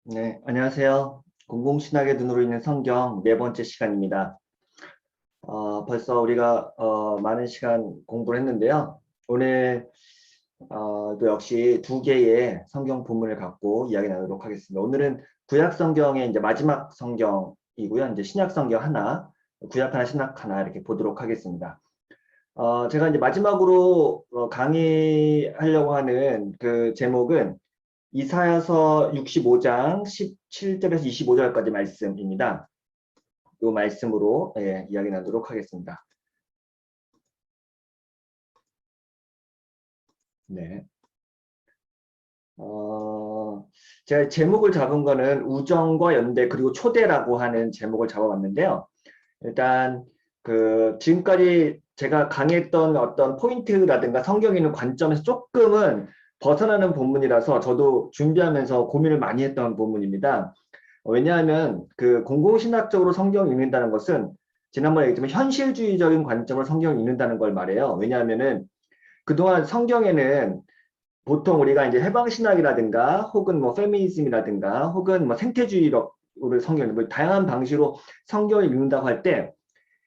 네, 안녕하세요. 공공신학의 눈으로 읽는 성경 네 번째 시간입니다. 벌써 우리가 많은 시간 공부를 했는데요. 오늘 또 역시 두 개의 성경 본문을 갖고 이야기 나누도록 하겠습니다. 오늘은 구약 성경의 이제 마지막 성경이고요. 이제 신약 성경 하나, 구약 하나, 신약 하나 이렇게 보도록 하겠습니다. 제가 이제 마지막으로 강의하려고 하는 그 제목은 이사야서 65장 17절에서 25절까지 말씀입니다. 이 말씀으로 이야기 나누도록 하겠습니다. 네. 제가 제목을 잡은 거는 우정과 연대 그리고 초대라고 하는 제목을 잡아봤는데요. 일단 지금까지 제가 강의했던 어떤 포인트라든가 성경에 있는 관점에서 조금은 벗어나는 본문이라서 저도 준비하면서 고민을 많이 했던 본문입니다. 왜냐하면 공공신학적으로 성경을 읽는다는 것은 지난번에 얘기했지만 현실주의적인 관점으로 성경을 읽는다는 걸 말해요. 왜냐하면은 그동안 성경에는 보통 우리가 이제 해방신학이라든가 혹은 뭐 페미니즘이라든가 혹은 뭐 생태주의로 성경을 뭐 다양한 방식으로 성경을 읽는다고 할 때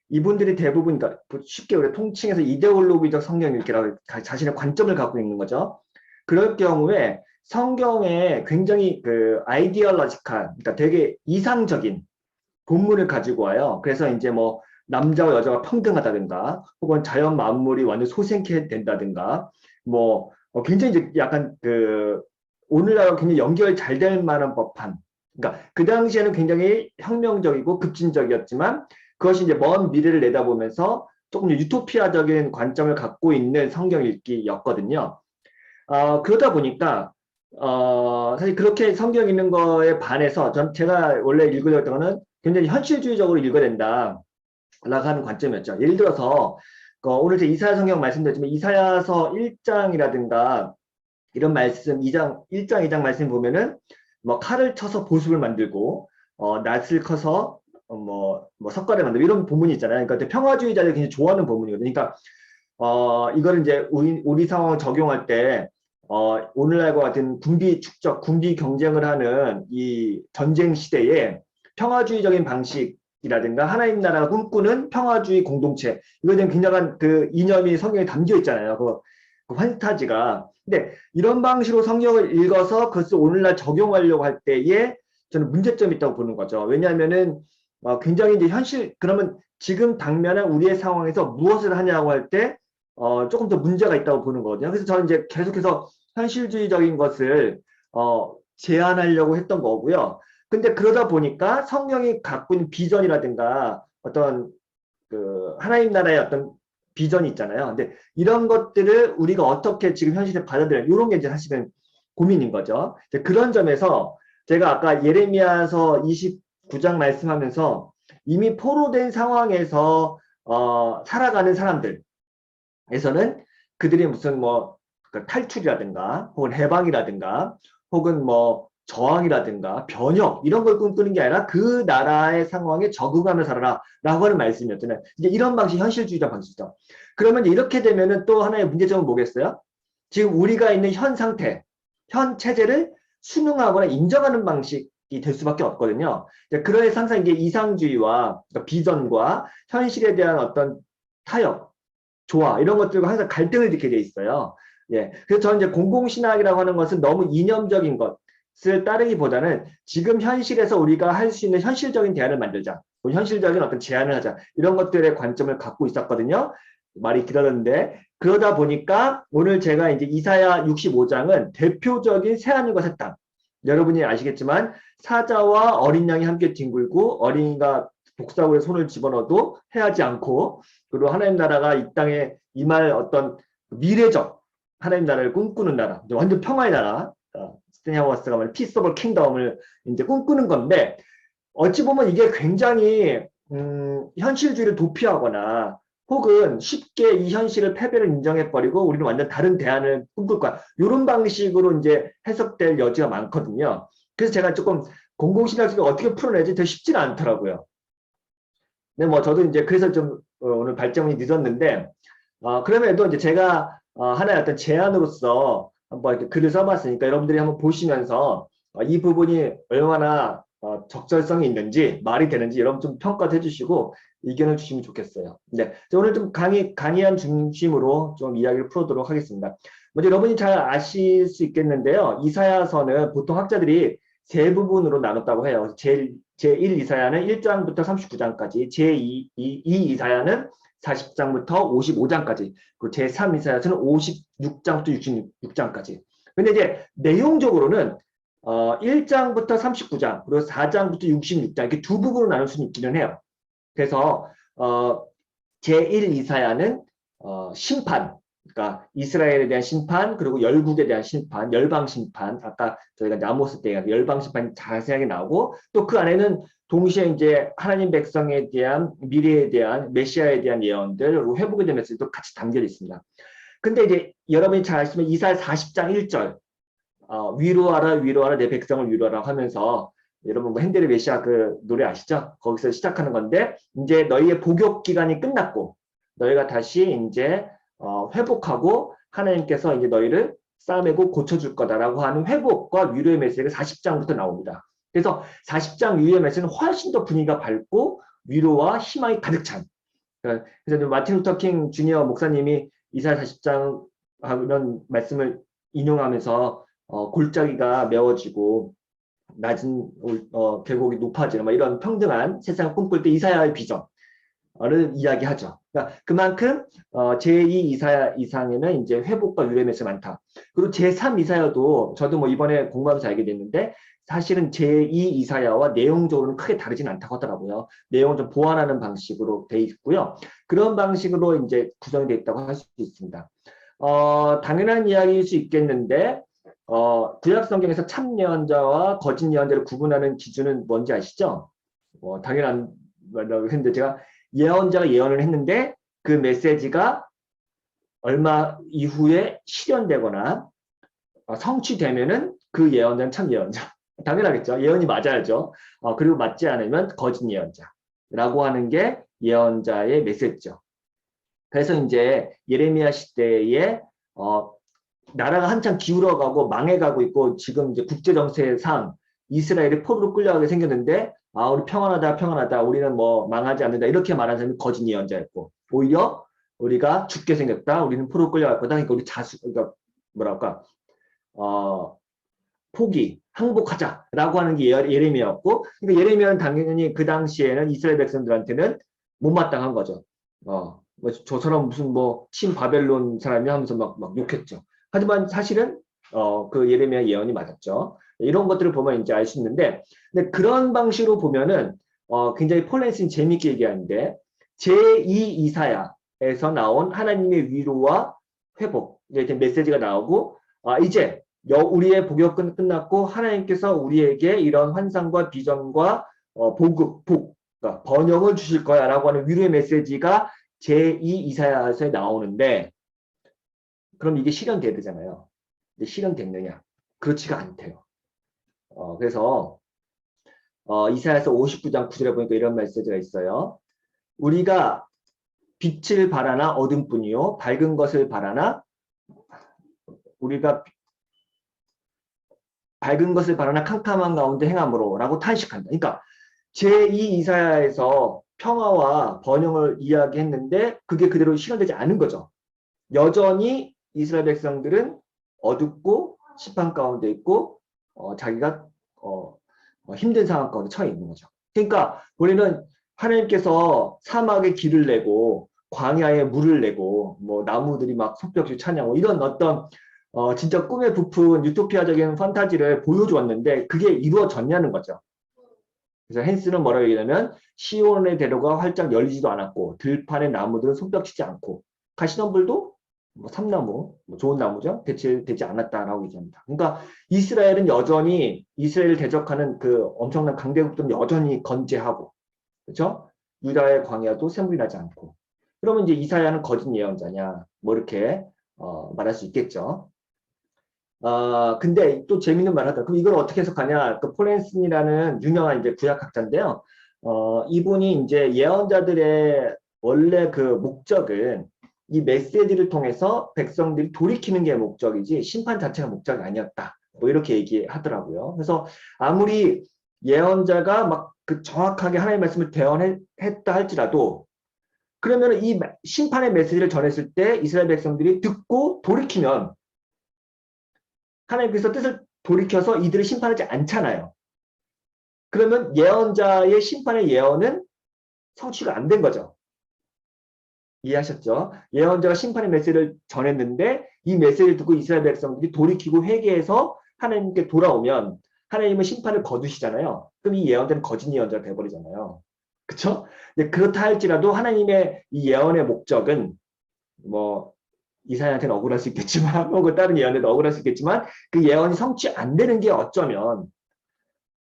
이분들이 대부분 그러니까 쉽게 우리 통칭해서 이데올로기적 성경 읽기라고 자신의 관점을 갖고 있는 거죠. 그럴 경우에 성경에 굉장히 아이디얼러지컬, 그러니까 되게 이상적인 본문을 가지고 와요. 그래서 이제 뭐 남자와 여자가 평등하다든가, 혹은 자연 만물이 완전 소생케 된다든가, 뭐 굉장히 이제 약간 오늘날과 굉장히 연결 잘 될 만한 법한. 그러니까 그 당시에는 굉장히 혁명적이고 급진적이었지만 그것이 이제 먼 미래를 내다보면서 조금 유토피아적인 관점을 갖고 있는 성경 읽기였거든요. 그러다 보니까 사실 그렇게 성경 읽는 거에 반해서 제가 원래 읽으려던 거는 굉장히 현실주의적으로 읽어야 된다라고 하는 관점이었죠. 예를 들어서 오늘 제 이사야 성경 말씀드렸지만 이사야서 1장이라든가 이런 말씀 2장 1장 2장 말씀 보면은 뭐 칼을 쳐서 보습을 만들고 낫을 커서 뭐 석가래 만들고 이런 본문이 있잖아요. 그러니까 평화주의자들이 굉장히 좋아하는 본문이거든요. 그러니까 이거를 이제 우리 상황을 적용할 때 오늘날과 같은 군비 축적, 군비 경쟁을 하는 이 전쟁 시대에 평화주의적인 방식이라든가 하나님 나라가 꿈꾸는 평화주의 공동체, 이거에 대한 굉장한 이념이 성경에 담겨 있잖아요. 그 판타지가. 근데 이런 방식으로 성경을 읽어서 그것을 오늘날 적용하려고 할 때에 저는 문제점이 있다고 보는 거죠. 왜냐하면은 굉장히 이제 그러면 지금 당면한 우리의 상황에서 무엇을 하냐고 할 때 조금 더 문제가 있다고 보는 거거든요. 그래서 저는 이제 계속해서 현실주의적인 것을 제안하려고 했던 거고요. 근데 그러다 보니까 성경이 갖고 있는 비전이라든가 어떤 하나님 나라의 어떤 비전이 있잖아요. 근데 이런 것들을 우리가 어떻게 지금 현실에 받아들여야 이런 게 이제 사실은 고민인 거죠. 그런 점에서 제가 아까 예레미야서 29장 말씀하면서 이미 포로된 상황에서 살아가는 사람들에서는 그들이 무슨 뭐 탈출이라든가 혹은 해방이라든가 혹은 뭐 저항이라든가 변혁 이런 걸 꿈꾸는 게 아니라 그 나라의 상황에 적응하며 살아라 라고 하는 말씀이었잖아요. 이제 이런 방식 현실주의적 방식이죠. 그러면 이렇게 되면은 또 하나의 문제점은 뭐겠어요? 지금 우리가 있는 현 상태, 현 체제를 순응하거나 인정하는 방식이 될 수밖에 없거든요. 그래서 항상 이게 이상주의와 그러니까 비전과 현실에 대한 어떤 타협, 조화 이런 것들과 항상 갈등을 느끼게 돼 있어요. 예, 그래서 저는 이제 공공신학이라고 하는 것은 너무 이념적인 것을 따르기보다는 지금 현실에서 우리가 할 수 있는 현실적인 대안을 만들자, 현실적인 어떤 제안을 하자 이런 것들의 관점을 갖고 있었거든요. 말이 길어졌는데 그러다 보니까 오늘 제가 이제 이사야 65장은 대표적인 새하늘과 새 땅. 여러분이 아시겠지만 사자와 어린 양이 함께 뒹굴고 어린이가 복사구에 손을 집어넣어도 해하지 않고 그리고 하나님 나라가 이 땅에 임할 어떤 미래적 하나님 나라를 꿈꾸는 나라, 완전 평화의 나라, 스테니 하워스가 말하는 피스 오브 킹덤을 이제 꿈꾸는 건데 어찌 보면 이게 굉장히 현실주의를 도피하거나 혹은 쉽게 이 현실을 패배를 인정해버리고 우리는 완전 다른 대안을 꿈꿀 거야. 이런 방식으로 이제 해석될 여지가 많거든요. 그래서 제가 조금 공공신학적으로 어떻게 풀어내지 되게 쉽지는 않더라고요. 근데 뭐 저도 이제 그래서 좀 오늘 발전이 늦었는데 그럼에도 이제 제가 하나의 어떤 제안으로서 한번 이렇게 글을 써봤으니까 여러분들이 한번 보시면서 이 부분이 얼마나 적절성이 있는지 말이 되는지 여러분 좀 평가도 해주시고 의견을 주시면 좋겠어요. 네, 오늘 좀 강의한 중심으로 좀 이야기를 풀어보도록 하겠습니다. 먼저 여러분이 잘 아실 수 있겠는데요. 이사야서는 보통 학자들이 세 부분으로 나눴다고 해요. 제1 이사야는 1장부터 39장까지, 제2 이사야는 40장부터 55장까지, 그리고 제3 이사야서는 56장부터 66장까지. 근데 이제 내용적으로는 1장부터 39장, 그리고 4장부터 66장, 이렇게 두 부분으로 나눌 수는 있기는 해요. 그래서, 제1 이사야는, 심판, 그러니까 이스라엘에 대한 심판, 그리고 열국에 대한 심판, 열방 심판, 아까 저희가 아모스 때 열방 심판이 자세하게 나오고, 또 그 안에는 동시에 이제 하나님 백성에 대한 미래에 대한 메시아에 대한 예언들, 그리고 회복에 대한 메시지도 같이 담겨 있습니다. 근데 이제 여러분이 잘 아시면 이사야 40장 1절, 위로하라 위로하라 내 백성을 위로하라 하면서 여러분 뭐 핸델의 메시아 그 노래 아시죠? 거기서 시작하는 건데 이제 너희의 복역 기간이 끝났고 너희가 다시 이제 회복하고 하나님께서 이제 너희를 싸매고 고쳐줄 거다라고 하는 회복과 위로의 메시지가 40장부터 나옵니다. 그래서 40장 위로의 메시지는 훨씬 더 분위기가 밝고 위로와 희망이 가득 찬. 그래서 마틴 루터 킹 주니어 목사님이 이사야 40장 이런 말씀을 인용하면서 골짜기가 메워지고 낮은 계곡이 높아지는 뭐 이런 평등한 세상을 꿈꿀 때 이사야의 비전을 이야기하죠. 그러니까 그만큼 제2 이사야 이상에는 이제 회복과 위로의 메시지가 많다. 그리고 제3 이사야도 저도 뭐 이번에 공부하면서 알게 됐는데 사실은 제2 이사야와 내용적으로는 크게 다르진 않다고 하더라고요. 내용을 좀 보완하는 방식으로 돼 있고요. 그런 방식으로 이제 구성이 되어 있다고 할 수 있습니다. 당연한 이야기일 수 있겠는데 구약 성경에서 참 예언자와 거짓 예언자를 구분하는 기준은 뭔지 아시죠? 당연한 말이라고 했는데 제가 예언자가 예언을 했는데 그 메시지가 얼마 이후에 실현되거나 성취되면은 그 예언자는 참 예언자. 당연하겠죠. 예언이 맞아야죠. 그리고 맞지 않으면 거짓 예언자라고 하는 게 예언자의 메시지죠. 그래서 이제 예레미야 시대에 나라가 한참 기울어가고 망해가고 있고 지금 이제 국제정세상 이스라엘이 포로로 끌려가게 생겼는데 우리 평안하다 평안하다 우리는 뭐 망하지 않는다 이렇게 말하는 사람이 거짓 예언자였고 오히려 우리가 죽게 생겼다 우리는 포로로 끌려갈 거다 그러니까 우리 그러니까 뭐랄까 포기 항복하자라고 하는 게 예레미야였고 그러니까 예레미야는 당연히 그 당시에는 이스라엘 백성들한테는 못마땅한 거죠. 뭐 저처럼 무슨 뭐 친바벨론 사람이 하면서 막 욕했죠. 하지만 사실은 그 예레미야 예언이 맞았죠. 이런 것들을 보면 이제 알 수 있는데, 근데 그런 방식으로 보면은 굉장히 폴렌스는 재밌게 얘기하는데 제2 이사야에서 나온 하나님의 위로와 회복 이제 메시지가 나오고 이제 우리의 복역은 끝났고 하나님께서 우리에게 이런 환상과 비전과 그러니까 번영을 주실 거야라고 하는 위로의 메시지가 제2 이사야서에 나오는데 그럼 이게 실현돼야 되잖아요. 근데 실현됐느냐? 그렇지가 않대요. 그래서 이사야서 59장 9절에 보니까 이런 메시지가 있어요. 우리가 빛을 바라나 어둠뿐이요 밝은 것을 바라나 우리가 밝은 것을 바라나 캄캄한 가운데 행함으로 라고 탄식한다. 그러니까 제2 이사야에서 평화와 번영을 이야기했는데 그게 그대로 실현되지 않은 거죠. 여전히 이스라엘 백성들은 어둡고 심판 가운데 있고 자기가 힘든 상황 가운데 처해 있는 거죠. 그러니까 우리는 하나님께서 사막에 길을 내고 광야에 물을 내고 뭐 나무들이 막 솟벽지 찬양하고 이런 어떤 진짜 꿈에 부푼 유토피아적인 판타지를 보여주었는데 그게 이루어졌냐는 거죠. 그래서 헨스는 뭐라고 얘기하냐면 시온의 대로가 활짝 열리지도 않았고 들판의 나무들은 손뼉치지 않고 가시덤불도 뭐 삼나무, 뭐 좋은 나무죠. 대체되지 않았다라고 얘기합니다. 그러니까 이스라엘은 여전히 이스라엘을 대적하는 그 엄청난 강대국들은 여전히 건재하고 그렇죠? 유다의 광야도 샘물이 나지 않고 그러면 이제 이사야는 거짓 예언자냐 뭐 이렇게 말할 수 있겠죠. 근데 또 재밌는 말 하다. 그럼 이걸 어떻게 해석하냐? 그 폴렌슨이라는 유명한 이제 구약학자인데요. 이분이 이제 예언자들의 원래 그 목적은 이 메시지를 통해서 백성들이 돌이키는 게 목적이지 심판 자체가 목적이 아니었다. 뭐 이렇게 얘기하더라고요. 그래서 아무리 예언자가 막 그 정확하게 하나님의 말씀을 대언했다 할지라도 그러면 이 심판의 메시지를 전했을 때 이스라엘 백성들이 듣고 돌이키면 하나님께서 뜻을 돌이켜서 이들을 심판하지 않잖아요. 그러면 예언자의 심판의 예언은 성취가 안 된 거죠. 이해하셨죠? 예언자가 심판의 메시지를 전했는데 이 메시지를 듣고 이스라엘 백성들이 돌이키고 회개해서 하나님께 돌아오면 하나님은 심판을 거두시잖아요. 그럼 이 예언자는 거짓 예언자가 돼버리잖아요. 그쵸? 그렇다 할지라도 하나님의 이 예언의 목적은 뭐 이사야한테는 억울할 수 있겠지만 혹은 다른 예언에도 억울할 수 있겠지만 그 예언이 성취 안 되는 게 어쩌면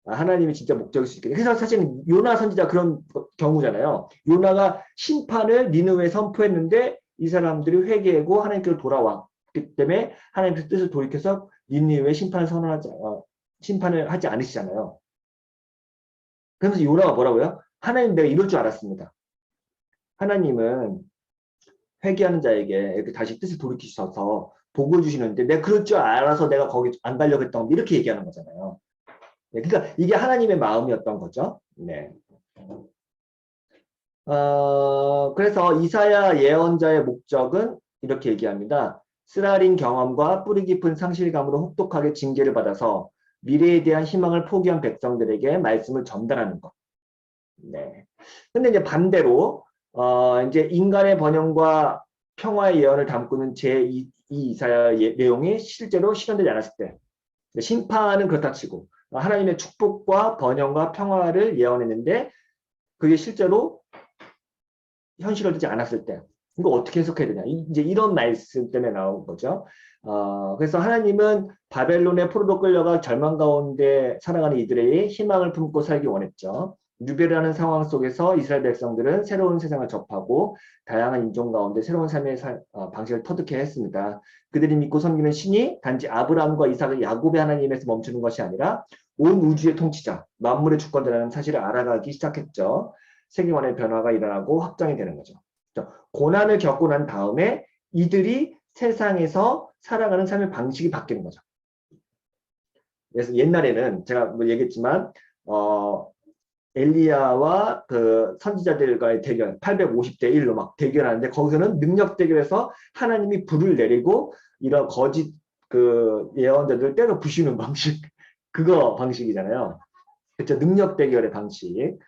하나님이 진짜 목적일 수 있겠네요. 그래서 사실은 요나 선지자 그런 경우잖아요. 요나가 심판을 니느웨에 선포했는데 이 사람들이 회개하고 하나님께로 돌아왔기 때문에 하나님의 뜻을 돌이켜서 니느웨에 심판을 하지 않으시잖아요. 그러면서 요나가 뭐라고요? 하나님 내가 이럴 줄 알았습니다. 하나님은 회개하는 자에게 이렇게 다시 뜻을 돌이키셔서 복을 주시는데 내가 그럴 줄 알아서 내가 거기 안 가려고 했던 건데 이렇게 얘기하는 거잖아요. 네, 그러니까 이게 하나님의 마음이었던 거죠. 네. 그래서 이사야 예언자의 목적은 이렇게 얘기합니다. 쓰라린 경험과 뿌리 깊은 상실감으로 혹독하게 징계를 받아서 미래에 대한 희망을 포기한 백성들에게 말씀을 전달하는 것. 네. 근데 이제 반대로 이제 인간의 번영과 평화의 예언을 담고는 이 이사야 내용이 실제로 실현되지 않았을 때 심판은 그렇다 치고 하나님의 축복과 번영과 평화를 예언했는데 그게 실제로 현실화되지 않았을 때 이거 어떻게 해석해야 되냐 이제 이런 말씀 때문에 나온 거죠. 그래서 하나님은 바벨론의 포로로 끌려가 절망 가운데 살아가는 이들의 희망을 품고 살기 원했죠. 유배라는 상황 속에서 이스라엘 백성들은 새로운 세상을 접하고 다양한 인종 가운데 새로운 삶의 방식을 터득해야 했습니다. 그들이 믿고 섬기는 신이 단지 아브라함과 이삭과 야곱의 하나님에서 멈추는 것이 아니라 온 우주의 통치자, 만물의 주권자라는 사실을 알아가기 시작했죠. 세계관의 변화가 일어나고 확장이 되는 거죠. 고난을 겪고 난 다음에 이들이 세상에서 살아가는 삶의 방식이 바뀌는 거죠. 그래서 옛날에는 제가 뭐 얘기했지만 엘리야와 그 선지자들과의 대결 850대 1로 막 대결하는데 거기서는 능력 대결에서 하나님이 불을 내리고 이런 거짓 그 예언자들을 때려 부시는 방식 그거 방식이잖아요. 그렇죠. 능력 대결의 방식.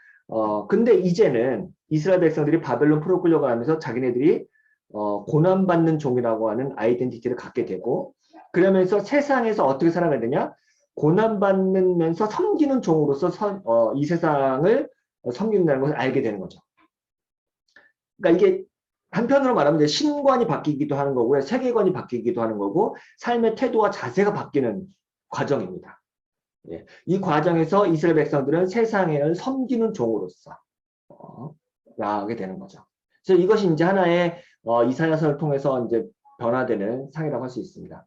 근데 이제는 이스라엘 백성들이 바벨론 포로 끌려가면서 자기네들이 고난받는 종이라고 하는 아이덴티티를 갖게 되고 그러면서 세상에서 어떻게 살아가야 되냐? 고난받으면서 섬기는 종으로서 이 세상을 섬긴다는 것을 알게 되는 거죠. 그러니까 이게 한편으로 말하면 이제 신관이 바뀌기도 하는 거고요. 세계관이 바뀌기도 하는 거고 삶의 태도와 자세가 바뀌는 과정입니다. 예. 이 과정에서 이스라엘 백성들은 세상을 섬기는 종으로서 나아가게 되는 거죠. 그래서 이것이 이제 하나의 이사야서를 통해서 이제 변화되는 상이라고 할 수 있습니다.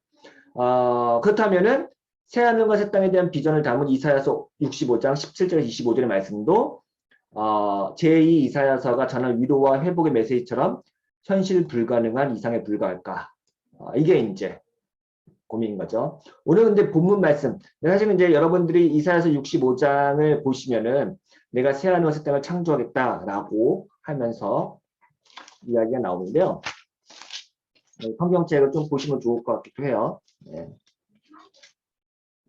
그렇다면은 새하늘과 새 땅에 대한 비전을 담은 이사야서 65장 17절 25절의 말씀도 제2 이사야서가 전한 위로와 회복의 메시지처럼 현실 불가능한 이상에 불과할까? 이게 이제 고민인 거죠. 오늘 근데 본문 말씀, 사실은 이제 여러분들이 이사야서 65장을 보시면은 내가 새하늘과 새 땅을 창조하겠다라고 하면서 이야기가 나오는데요. 성경책을 좀 보시면 좋을 것 같기도 해요. 네.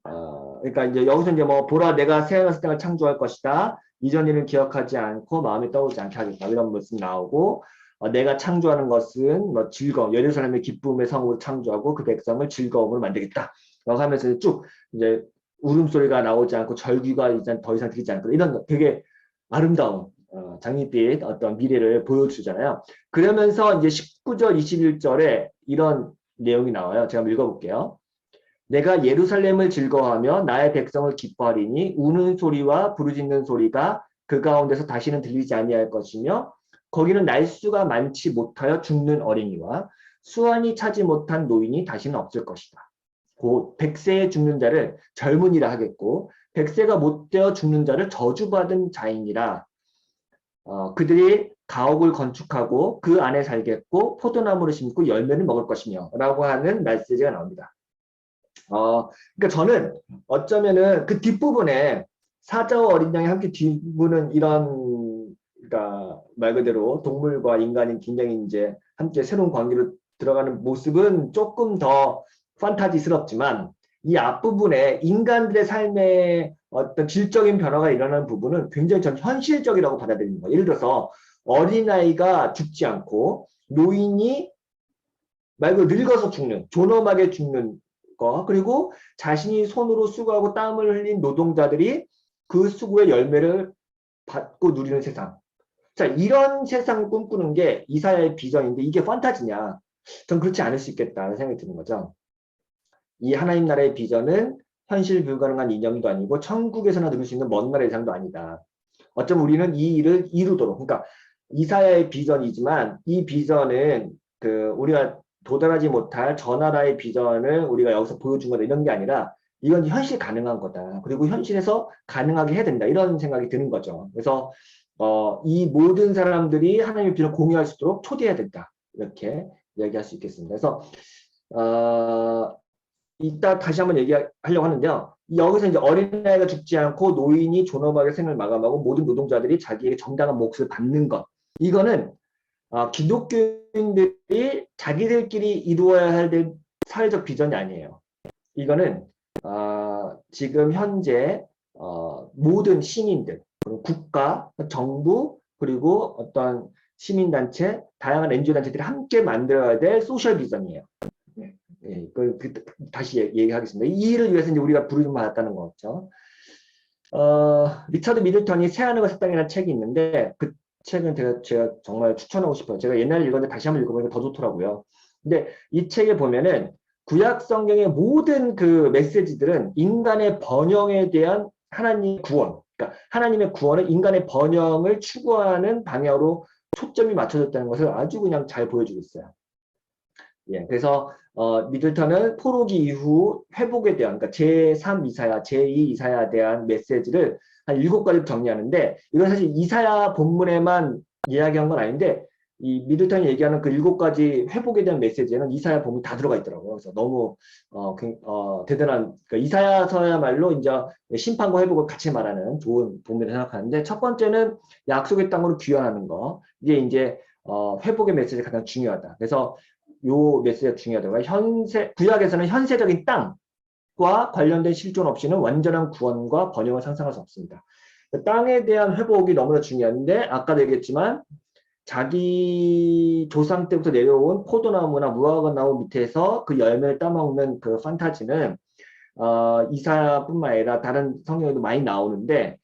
그러니까 이제 여기서 이제 뭐 보라 내가 새하늘과 새 땅을 창조할 것이다. 이전 일은 기억하지 않고 마음에 떠오르지 않게 하겠다. 이런 말씀 나오고 내가 창조하는 것은 뭐 즐거움, 예루살렘의 기쁨의 성으로 창조하고 그 백성을 즐거움으로 만들겠다. 라고 하면서 쭉 이제 울음소리가 나오지 않고 절규가 이제 더 이상 들리지 않고 이런 되게 아름다운 장밋빛 어떤 미래를 보여주잖아요. 그러면서 이제 19절, 21절에 이런 내용이 나와요. 제가 한번 읽어볼게요. 내가 예루살렘을 즐거워하며 나의 백성을 기뻐하리니 우는 소리와 부르짖는 소리가 그 가운데서 다시는 들리지 아니할 것이며 거기는 날수가 많지 못하여 죽는 어린이와 수완이 차지 못한 노인이 다시는 없을 것이다. 곧 100세에 죽는 자를 젊은이라 하겠고 100세가 못되어 죽는 자를 저주받은 자이니라. 그들이 가옥을 건축하고 그 안에 살겠고 포도나무를 심고 열매를 먹을 것이며 라고 하는 메시지가 나옵니다. 그러니까 저는 어쩌면은 그 뒷부분에 사자와 어린 양이 함께 뒤부는 이런, 그러니까 말 그대로 동물과 인간이 굉장히 이제 함께 새로운 관계로 들어가는 모습은 조금 더 판타지스럽지만 이 앞부분에 인간들의 삶에 어떤 질적인 변화가 일어나는 부분은 굉장히 전 현실적이라고 받아들이는 거예요. 예를 들어서 어린아이가 죽지 않고 노인이 말 그대로 늙어서 죽는, 존엄하게 죽는 거, 그리고 자신이 손으로 수고하고 땀을 흘린 노동자들이 그 수고의 열매를 받고 누리는 세상. 자, 이런 세상을 꿈꾸는 게 이사야의 비전인데 이게 판타지냐? 전 그렇지 않을 수 있겠다는 생각이 드는 거죠. 이 하나님 나라의 비전은 현실 불가능한 이념도 아니고 천국에서나 누릴 수 있는 먼 나라의 이상도 아니다. 어쩌면 우리는 이 일을 이루도록, 그러니까 이사야의 비전이지만 이 비전은 그 우리가 도달하지 못할 저 나라의 비전을 우리가 여기서 보여준 거다 이런 게 아니라 이건 현실 가능한 거다. 그리고 현실에서 가능하게 해야 된다. 이런 생각이 드는 거죠. 그래서 이 모든 사람들이 하나님의 비전을 공유할 수 있도록 초대해야 된다. 이렇게 이야기할 수 있겠습니다. 그래서 이따 다시 한번 얘기하려고 하는데요. 여기서 이제 어린아이가 죽지 않고 노인이 존엄하게 생을 마감하고 모든 노동자들이 자기에게 정당한 몫을 받는 것. 이거는 기독교인들이 자기들끼리 이루어야 할 사회적 비전이 아니에요. 이거는 지금 현재 모든 시민들, 국가, 정부, 그리고 어떤 시민단체, 다양한 NGO 단체들이 함께 만들어야 될 소셜 비전이에요. 예, 다시 얘기하겠습니다. 이 일을 위해서 이제 우리가 부르심 받았다는 거죠. 리처드 미들턴이 새 하늘과 새 땅이라는 책이 있는데 그 책은 제가 정말 추천하고 싶어요. 제가 옛날에 읽었는데 다시 한번 읽어보니까 더 좋더라고요. 근데 이 책에 보면은 구약 성경의 모든 그 메시지들은 인간의 번영에 대한 하나님의 구원, 그러니까 하나님의 구원은 인간의 번영을 추구하는 방향으로 초점이 맞춰졌다는 것을 아주 그냥 잘 보여주고 있어요. 예, 그래서 미들턴은 포로기 이후 회복에 대한, 그러니까 제3 이사야, 제2 이사야에 대한 메시지를 한 7가지 정리하는데 이건 사실 이사야 본문에만 이야기한 건 아닌데 이 미들턴이 얘기하는 그 7가지 회복에 대한 메시지에는 이사야 본문이 다 들어가 있더라고요. 그래서 너무 대단한, 그러니까 이사야서야말로 이제 심판과 회복을 같이 말하는 좋은 본문이라고 생각하는데 첫 번째는 약속의 땅으로 귀환하는 거. 이게 이제 회복의 메시지가 가장 중요하다. 그래서 요 메시지가 중요하다고요. 구약에서는 현세적인 땅과 관련된 실존 없이는 완전한 구원과 번영을 상상할 수 없습니다. 땅에 대한 회복이 너무나 중요한데 아까도 얘기했지만 자기 조상 때부터 내려온 포도나무나 무화과 나무 밑에서 그 열매를 따먹는 그 판타지는 이사야뿐만 아니라 다른 성경에도 많이 나오는데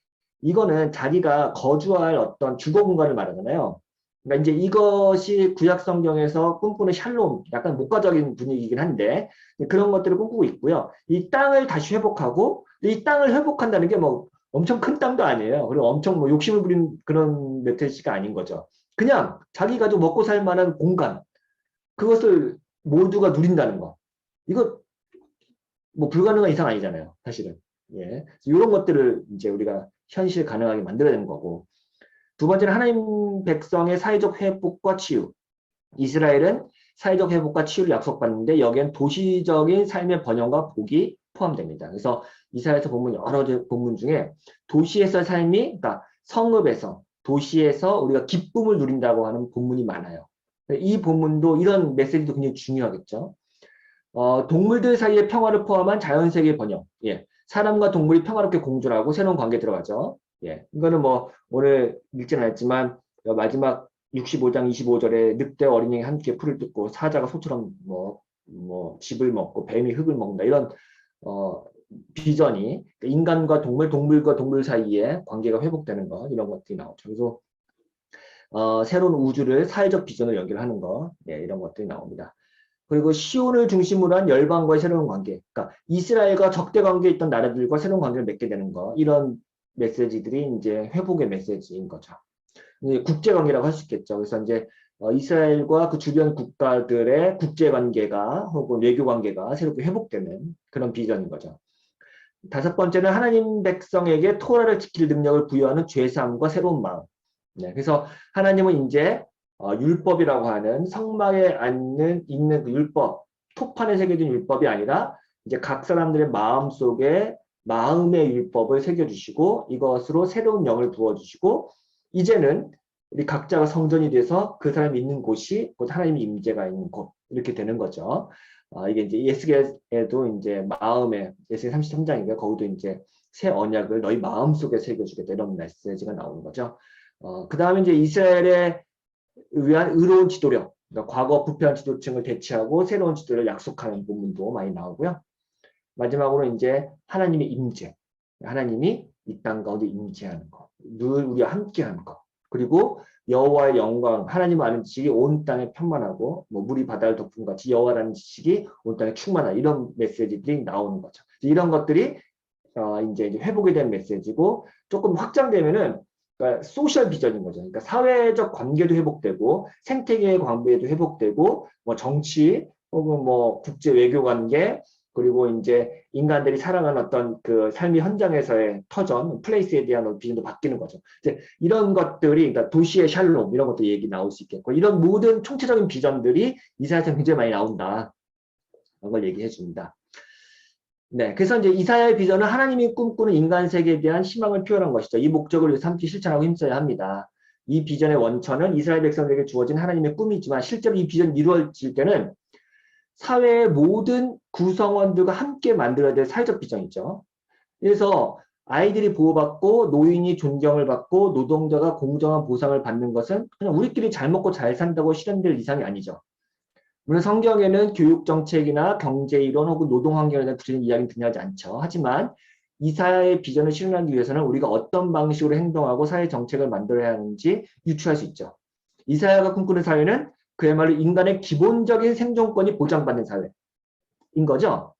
이거는 자기가 거주할 어떤 주거 공간을 말하잖아요. 그러니까 이제 이것이 구약 성경에서 꿈꾸는 샬롬, 약간 목가적인 분위기이긴 한데 그런 것들을 꿈꾸고 있고요. 이 땅을 다시 회복하고 이 땅을 회복한다는 게 뭐 엄청 큰 땅도 아니에요. 그리고 엄청 뭐 욕심을 부린 그런 메시지가 아닌 거죠. 그냥 자기가 좀 먹고 살 만한 공간, 그것을 모두가 누린다는 거. 이거 뭐 불가능한 이상 아니잖아요. 사실은. 예. 이런 것들을 이제 우리가 현실 가능하게 만들어야 되는 거고. 두 번째는 하나님 백성의 사회적 회복과 치유. 이스라엘은 사회적 회복과 치유를 약속받는데 여기엔 도시적인 삶의 번영과 복이 포함됩니다. 그래서 이사야에서 보면 여러 본문 중에 도시에서 삶이, 그러니까 성읍에서, 도시에서 우리가 기쁨을 누린다고 하는 본문이 많아요. 이 본문도 이런 메시지도 굉장히 중요하겠죠. 동물들 사이의 평화를 포함한 자연세계의 번영. 예. 사람과 동물이 평화롭게 공존하고 새로운 관계 들어가죠. 예. 이거는 뭐 오늘 읽지는 않았지만 마지막 65장 25절에 늑대와 어린양이 함께 풀을 뜯고 사자가 소처럼 뭐 집을 먹고 뱀이 흙을 먹는다. 이런 비전이 인간과 동물, 동물과 동물 사이에 관계가 회복되는 것 이런 것들이 나오죠. 그래서 새로운 우주를 사회적 비전을 연결하는 것, 예, 이런 것들이 나옵니다. 그리고 시온을 중심으로 한 열방과의 새로운 관계, 그러니까 이스라엘과 적대 관계에 있던 나라들과 새로운 관계를 맺게 되는 거, 이런 메시지들이 이제 회복의 메시지인 거죠. 국제 관계라고 할 수 있겠죠. 그래서 이제 이스라엘과 그 주변 국가들의 국제 관계가 혹은 외교 관계가 새롭게 회복되는 그런 비전인 거죠. 다섯 번째는 하나님 백성에게 토라를 지킬 능력을 부여하는 죄사함과 새로운 마음. 네, 그래서 하나님은 이제 율법이라고 하는 성막에 있는 그 율법, 토판에 새겨진 율법이 아니라 이제 각 사람들의 마음 속에 마음의 율법을 새겨주시고 이것으로 새로운 영을 부어주시고 이제는 우리 각자가 성전이 돼서 그 사람이 있는 곳이 곧 하나님의 임재가 있는 곳 이렇게 되는 거죠. 이게 이제 예수께서도 이제 마음에 예수의 33장인가 거기도 이제 새 언약을 너희 마음 속에 새겨주겠다 이런 메시지가 나오는 거죠. 그 다음에 이제 이스라엘에 위한 의로운 지도력, 그러니까 과거 부패한 지도층을 대체하고 새로운 지도를 약속하는 부분도 많이 나오고요. 마지막으로 이제 하나님의 임재, 하나님이 이 땅 가운데 임재하는 것, 늘 우리와 함께하는 것, 그리고 여호와의 영광, 하나님을 아는 지식이 온 땅에 편만하고 뭐 물이 바다를 덮은 같이 여호와라는 지식이 온 땅에 충만하다 이런 메시지들이 나오는 거죠. 이런 것들이 이제 회복에 대한 메시지고 조금 확장되면은 그러니까 소셜 비전인 거죠. 그러니까 사회적 관계도 회복되고 생태계의 관계도 회복되고 뭐 정치 혹은 뭐 국제 외교 관계 그리고 이제 인간들이 살아가는 어떤 그 삶의 현장에서의 터전, 플레이스에 대한 비전도 바뀌는 거죠. 이제 이런 것들이 그러니까 도시의 샬롬 이런 것도 얘기 나올 수 있겠고 이런 모든 총체적인 비전들이 이사야서에 굉장히 많이 나온다. 그런 걸 얘기해 줍니다. 네, 그래서 이제 이사야의 비전은 하나님이 꿈꾸는 인간 세계에 대한 희망을 표현한 것이죠. 이 목적을 위해서 함께 실천하고 힘써야 합니다. 이 비전의 원천은 이스라엘 백성들에게 주어진 하나님의 꿈이지만 실제로 이 비전이 이루어질 때는 사회의 모든 구성원들과 함께 만들어야 될 사회적 비전이죠. 그래서 아이들이 보호받고 노인이 존경을 받고 노동자가 공정한 보상을 받는 것은 그냥 우리끼리 잘 먹고 잘 산다고 실현될 이상이 아니죠. 물론 성경에는 교육정책이나 경제이론 혹은 노동환경에 대한 구체적인 이야기는 등장하지 않죠. 하지만 이사야의 비전을 실현하기 위해서는 우리가 어떤 방식으로 행동하고 사회정책을 만들어야 하는지 유추할 수 있죠. 이사야가 꿈꾸는 사회는 그야말로 인간의 기본적인 생존권이 보장받는 사회인 거죠.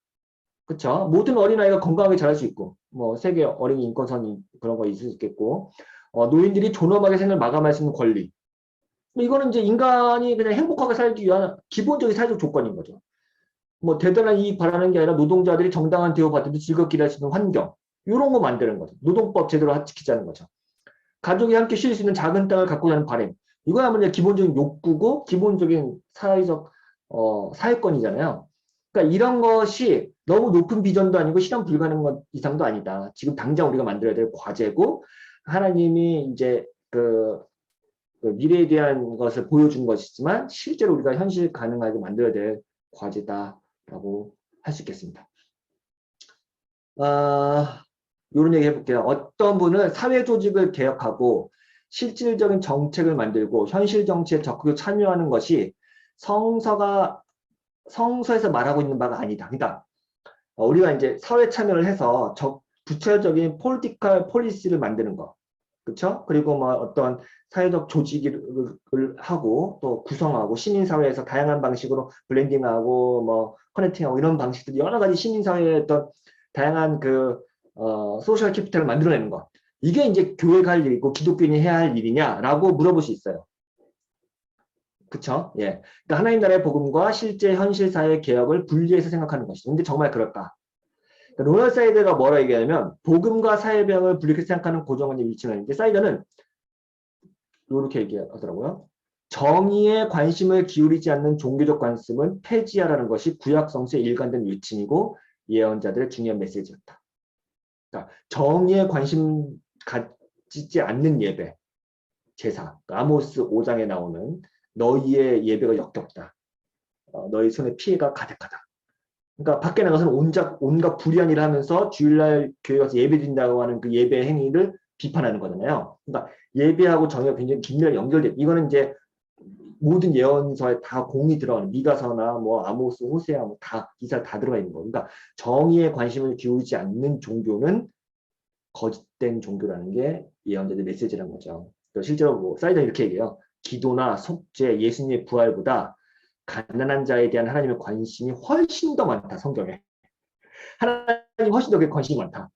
그렇죠? 모든 어린아이가 건강하게 자랄 수 있고 뭐 세계 어린이 인권선 그런 거 있을 수 있겠고 노인들이 존엄하게 생을 마감할 수 있는 권리 이거는 이제 인간이 그냥 행복하게 살기 위한 기본적인 사회적 조건인 거죠. 뭐 대단한 이익 바라는 게 아니라 노동자들이 정당한 대우받으면서 즐겁게 일할 수 있는 환경 이런 거 만드는 거죠. 노동법 제대로 지키자는 거죠. 가족이 함께 쉴 수 있는 작은 땅을 갖고 자는 바람 이거야말로 기본적인 욕구고 기본적인 사회적 사회권이잖아요. 그러니까 이런 것이 너무 높은 비전도 아니고 실현 불가능한 것 이상도 아니다. 지금 당장 우리가 만들어야 될 과제고 하나님이 이제 그 미래에 대한 것을 보여준 것이지만 실제로 우리가 현실 가능하게 만들어야 될 과제다라고 할 수 있겠습니다. 이런 얘기 해볼게요. 어떤 분은 사회 조직을 개혁하고 실질적인 정책을 만들고 현실 정치에 적극 참여하는 것이 성서에서 말하고 있는 바가 아니다. 그러니까 우리가 이제 사회 참여를 해서 구체적인 폴리티컬 폴리시를 만드는 거. 그렇죠? 그리고 뭐 어떤 사회적 조직을 하고 또 구성하고 시민사회에서 다양한 방식으로 블렌딩하고 뭐 커넥팅하고 이런 방식들 여러 가지 시민사회의 어떤 다양한 소셜 캐피탈을 만들어내는 것. 이게 이제 교회가 할 일이고 기독교인이 해야 할 일이냐라고 물어볼 수 있어요. 그쵸? 예. 그러니까 하나님 나라의 복음과 실제 현실 사회 개혁을 분리해서 생각하는 것이죠. 근데 정말 그럴까? 로널 사이더가 뭐라 얘기하냐면 복음과 사회병을 분리해서 생각하는 고정관념 위치가 있는데 사이더는 이렇게 얘기하더라고요. 정의에 관심을 기울이지 않는 종교적 관습은 폐지하라는 것이 구약 성서의 일관된 외침이고 예언자들의 중요한 메시지였다. 그러니까 정의에 관심 가지지 않는 예배, 제사, 아모스 5장에 나오는 너희의 예배가 역겹다. 너희 손에 피해가 가득하다. 그러니까 밖에 나가서는 온갖 불의한 일을 하면서 주일날 교회 가서 예배 드린다고 하는 그 예배 행위를 비판하는 거잖아요. 그러니까 예배하고 정의가 굉장히 긴밀하게 연결돼. 이거는 이제 모든 예언서에 다 공이 들어가는 미가서나 뭐 아모스, 호세아 뭐 다 기사 다 들어가 있는 거. 그러니까 정의에 관심을 기울이지 않는 종교는 거짓된 종교라는 게 예언자들의 메시지라는 거죠. 실제로 뭐 사이다 이렇게 얘기해요. 기도나 속죄, 예수님의 부활보다 가난한 자에 대한 하나님의 관심이 훨씬 더 많다. 성경에. 하나님 훨씬 더 관심이 많다.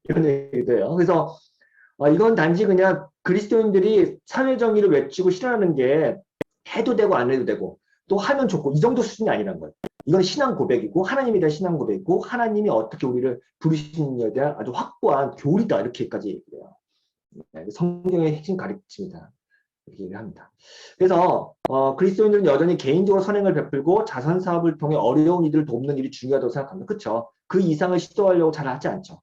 이런 얘기도 해요. 그래서 이건 단지 그냥 그리스도인들이 사회정의를 외치고 실현하는 게 해도 되고 안 해도 되고 또 하면 좋고 이 정도 수준이 아니란 거예요. 이건 신앙 고백이고 하나님에 대한 신앙 고백이고 하나님이 어떻게 우리를 부르시는지에 대한 아주 확고한 교리다 이렇게까지 얘기해요. 성경의 핵심 가르침이다. 이렇게 얘기를 합니다. 그래서 그리스도인들은 여전히 개인적으로 선행을 베풀고 자선 사업을 통해 어려운 이들을 돕는 일이 중요하다고 생각합니다. 그렇죠? 그 이상을 시도하려고 잘 하지 않죠.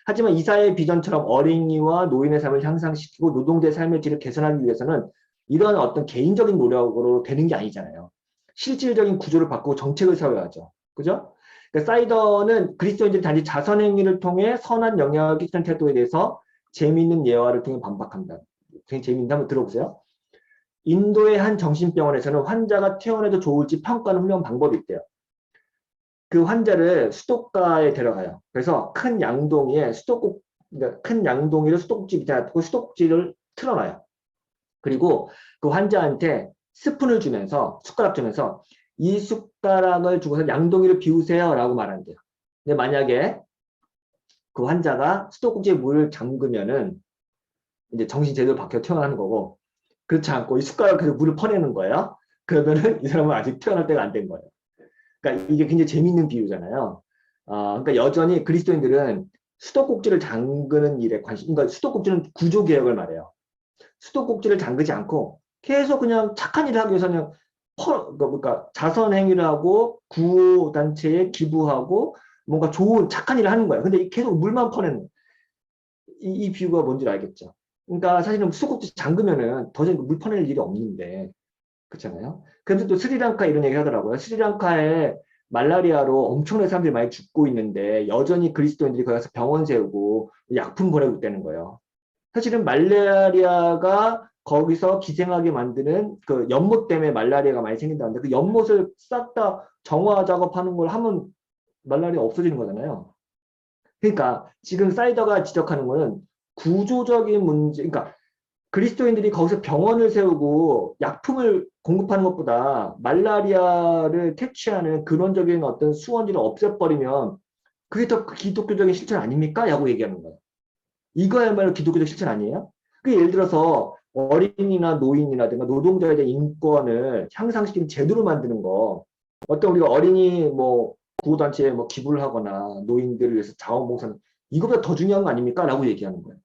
하지만 이사의 비전처럼 어린이와 노인의 삶을 향상시키고 노동자의 삶의 질을 개선하기 위해서는 이런 어떤 개인적인 노력으로 되는 게 아니잖아요. 실질적인 구조를 바꾸고 정책을 세워야죠. 그죠? 그러니까 사이더는 그리스도인들이 단지 자선 행위를 통해 선한 영향을 끼치는 태도에 대해서 재미있는 예화를 통해 반박합니다. 굉장히 재미있는데 한번 들어보세요. 인도의 한 정신병원에서는 환자가 퇴원해도 좋을지 평가하는 훌륭한 방법이 있대요. 그 환자를 수도가에 데려가요. 그래서 큰 양동이에 그러니까 큰 양동이를 수도꼭지 밑에 놔두고 수도꼭지를 틀어놔요. 그리고 그 환자한테 스푼을 주면서 숟가락 주면서 이 숟가락을 주고서 양동이를 비우세요 라고 말한대요. 근데 만약에 그 환자가 수도꼭지에 물을 잠그면은 이제 정신 제대로 바뀌어 태어나는 거고, 그렇지 않고 이 숟가락으로 계속 물을 퍼내는 거예요. 그러면은 이 사람은 아직 태어날 때가 안 된 거예요. 그러니까 이게 굉장히 재밌는 비유잖아요. 그러니까 여전히 그리스도인들은 수도꼭지를 잠그는 일에 그러니까 수도꼭지는 구조개혁을 말해요. 수도꼭지를 잠그지 않고 계속 그냥 착한 일을 하기 위해서는 그러니까 자선 행위를 하고 구호단체에 기부하고 뭔가 좋은 착한 일을 하는 거예요. 근데 계속 물만 퍼내는 이 비유가 뭔지 알겠죠? 그러니까 사실은 수도꼭지 잠그면은 더 이상 물 퍼낼 일이 없는데 그렇잖아요. 그런데 또 스리랑카 이런 얘기 하더라고요. 스리랑카에 말라리아로 엄청나게 사람들이 많이 죽고 있는데 여전히 그리스도인들이 거기 가서 병원 세우고 약품 보내고 있다는 거예요. 사실은 말라리아가 거기서 기생하게 만드는 그 연못 때문에 말라리아가 많이 생긴다는데 그 연못을 싹 다 정화 작업하는 걸 하면 말라리아 없어지는 거잖아요. 그러니까 지금 사이더가 지적하는 거는 구조적인 문제, 그러니까 그리스도인들이 거기서 병원을 세우고 약품을 공급하는 것보다 말라리아를 퇴치하는 근원적인 어떤 수원지를 없애버리면 그게 더 기독교적인 실천 아닙니까? 라고 얘기하는 거예요. 이거야말로 기독교적 실천 아니에요? 그 예를 들어서 어린이나 노인이라든가 노동자에 대한 인권을 향상시키는 제도를 만드는 거. 어떤 우리가 어린이 뭐 구호단체에 뭐 기부를 하거나 노인들을 위해서 자원봉사는 이거보다 더 중요한 거 아닙니까? 라고 얘기하는 거예요.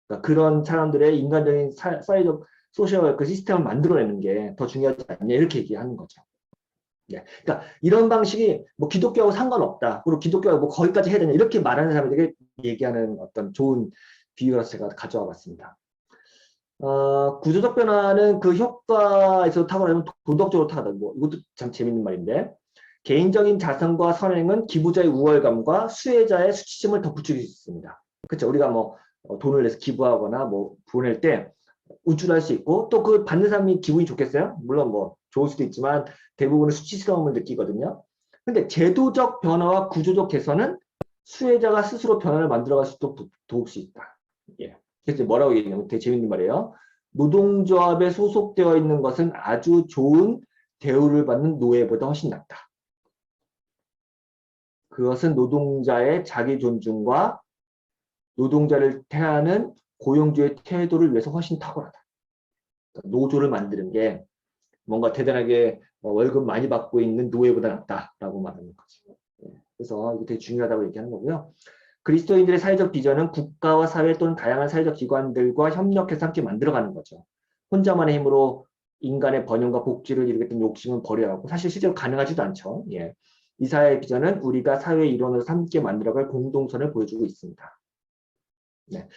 그러니까 그런 사람들의 인간적인 사회적 소셜 그 시스템을 만들어내는 게 더 중요하지 않냐 이렇게 얘기하는 거죠. 예. 그러니까 이런 방식이 뭐 기독교하고 상관없다. 그리고 기독교가 뭐 거기까지 해야 되냐 이렇게 말하는 사람들에게 얘기하는 어떤 좋은 비유라서 제가 가져와 봤습니다. 구조적 변화는 그 효과에서 탁월하면 도덕적으로 탁월하다. 뭐 이것도 참 재밌는 말인데 개인적인 자선과 선행은 기부자의 우월감과 수혜자의 수치심을 덧붙일 수 있습니다. 그렇죠. 우리가 뭐 돈을 내서 기부하거나 뭐 보낼 때 우쭐할 수 있고 또 그 받는 사람이 기분이 좋겠어요? 물론 뭐 좋을 수도 있지만 대부분은 수치스러움을 느끼거든요. 근데 제도적 변화와 구조적 개선은 수혜자가 스스로 변화를 만들어갈 수 있도록 도울 수 있다. 예. 그래서 뭐라고 얘기하냐면 되게 재밌는 말이에요. 노동조합에 소속되어 있는 것은 아주 좋은 대우를 받는 노예보다 훨씬 낫다. 그것은 노동자의 자기 존중과 노동자를 대하는 고용주의 태도를 위해서 훨씬 탁월하다. 그러니까 노조를 만드는 게 뭔가 대단하게 월급 많이 받고 있는 노예보다 낫다라고 말하는 거죠. 그래서 이게 되게 중요하다고 얘기하는 거고요. 그리스도인들의 사회적 비전은 국가와 사회 또는 다양한 사회적 기관들과 협력해서 함께 만들어가는 거죠. 혼자만의 힘으로 인간의 번영과 복지를 이루겠다는 욕심은 버려야 하고 사실 실제로 가능하지도 않죠. 예. 이 사회의 비전은 우리가 사회 일원으로서 함께 만들어갈 공동선을 보여주고 있습니다. 네.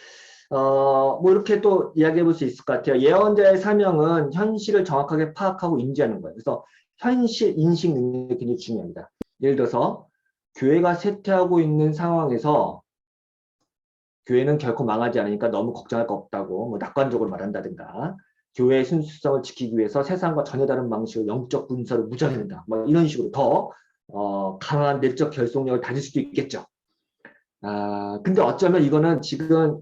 뭐 이렇게 또 이야기해 볼 수 있을 것 같아요. 예언자의 사명은 현실을 정확하게 파악하고 인지하는 거예요. 그래서 현실 인식 능력이 굉장히 중요합니다. 예를 들어서 교회가 쇠퇴하고 있는 상황에서 교회는 결코 망하지 않으니까 너무 걱정할 거 없다고 뭐 낙관적으로 말한다든가 교회의 순수성을 지키기 위해서 세상과 전혀 다른 방식으로 영적 분서를 무장해낸다. 뭐 이런 식으로 더 강한 내적 결속력을 다질 수도 있겠죠. 근데 어쩌면 이거는 지금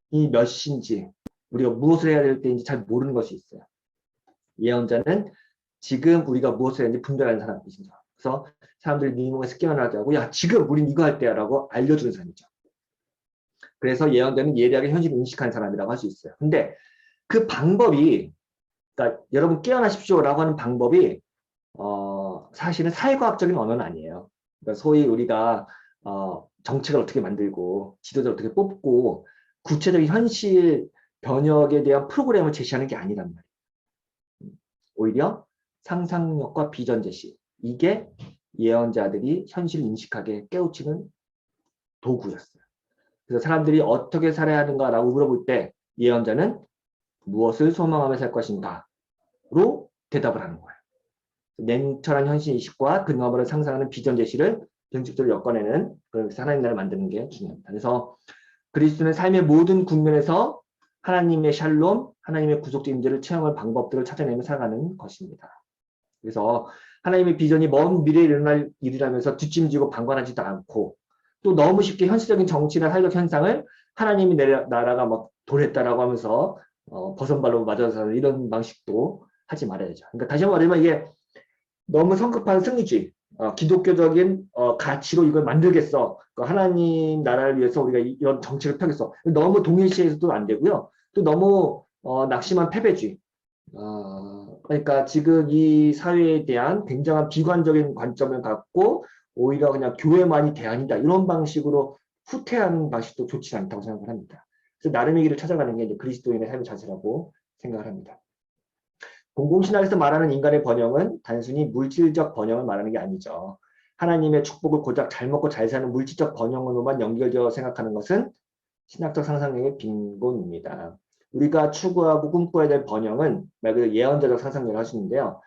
이 몇 시인지 우리가 무엇을 해야 될 때인지 잘 모르는 것이 있어요. 예언자는 지금 우리가 무엇을 해야 하는지 분별하는 사람이죠. 그래서 사람들이 네 몸에서 깨어나게 하고 야 지금 우린 이거 할 때야 라고 알려주는 사람이죠. 그래서 예언자는 예리하게 현실을 인식하는 사람이라고 할 수 있어요. 근데 그 방법이 그러니까 여러분 깨어나십시오 라고 하는 방법이 사실은 사회과학적인 언어는 아니에요. 그러니까 소위 우리가 정책을 어떻게 만들고 지도자를 어떻게 뽑고 구체적인 현실 변혁에 대한 프로그램을 제시하는 게 아니란 말이에요. 오히려 상상력과 비전 제시. 이게 예언자들이 현실을 인식하게 깨우치는 도구였어요. 그래서 사람들이 어떻게 살아야 하는가라고 물어볼 때 예언자는 무엇을 소망하며 살 것인가 로 대답을 하는 거예요. 냉철한 현실 인식과 그 너머를 상상하는 비전 제시를 정책적으로 엮어내는 그런 하나님 나라를 만드는 게 중요합니다. 그래서 그리스도는 삶의 모든 국면에서 하나님의 샬롬, 하나님의 구속적 임재를 체험할 방법들을 찾아내며 살아가는 것입니다. 그래서 하나님의 비전이 먼 미래에 일어날 일이라면서 뒷짐지고 방관하지도 않고 또 너무 쉽게 현실적인 정치나 사회적 현상을 하나님이 나라가 막 돌했다라고 하면서 버선발로 맞아서 사는 이런 방식도 하지 말아야죠. 그러니까 다시 한번 말하면 이게 너무 성급한 승리주의, 기독교적인 가치로 이걸 만들겠어. 하나님 나라를 위해서 우리가 이런 정책을 펴겠어. 너무 동일시해서도 안 되고요. 또 너무 낙심한 패배주의. 그러니까 지금 이 사회에 대한 굉장한 비관적인 관점을 갖고 오히려 그냥 교회만이 대안이다. 이런 방식으로 후퇴하는 방식도 좋지 않다고 생각을 합니다. 그래서 나름의 길을 찾아가는 게 이제 그리스도인의 삶의 자세라고 생각을 합니다. 공공신학에서 말하는 인간의 번영은 단순히 물질적 번영을 말하는 게 아니죠. 하나님의 축복을 고작 잘 먹고 잘 사는 물질적 번영으로만 연결되어 생각하는 것은 신학적 상상력의 빈곤입니다. 우리가 추구하고 꿈꿔야 될 번영은 말 그대로 예언자적 상상력을 하시는데요.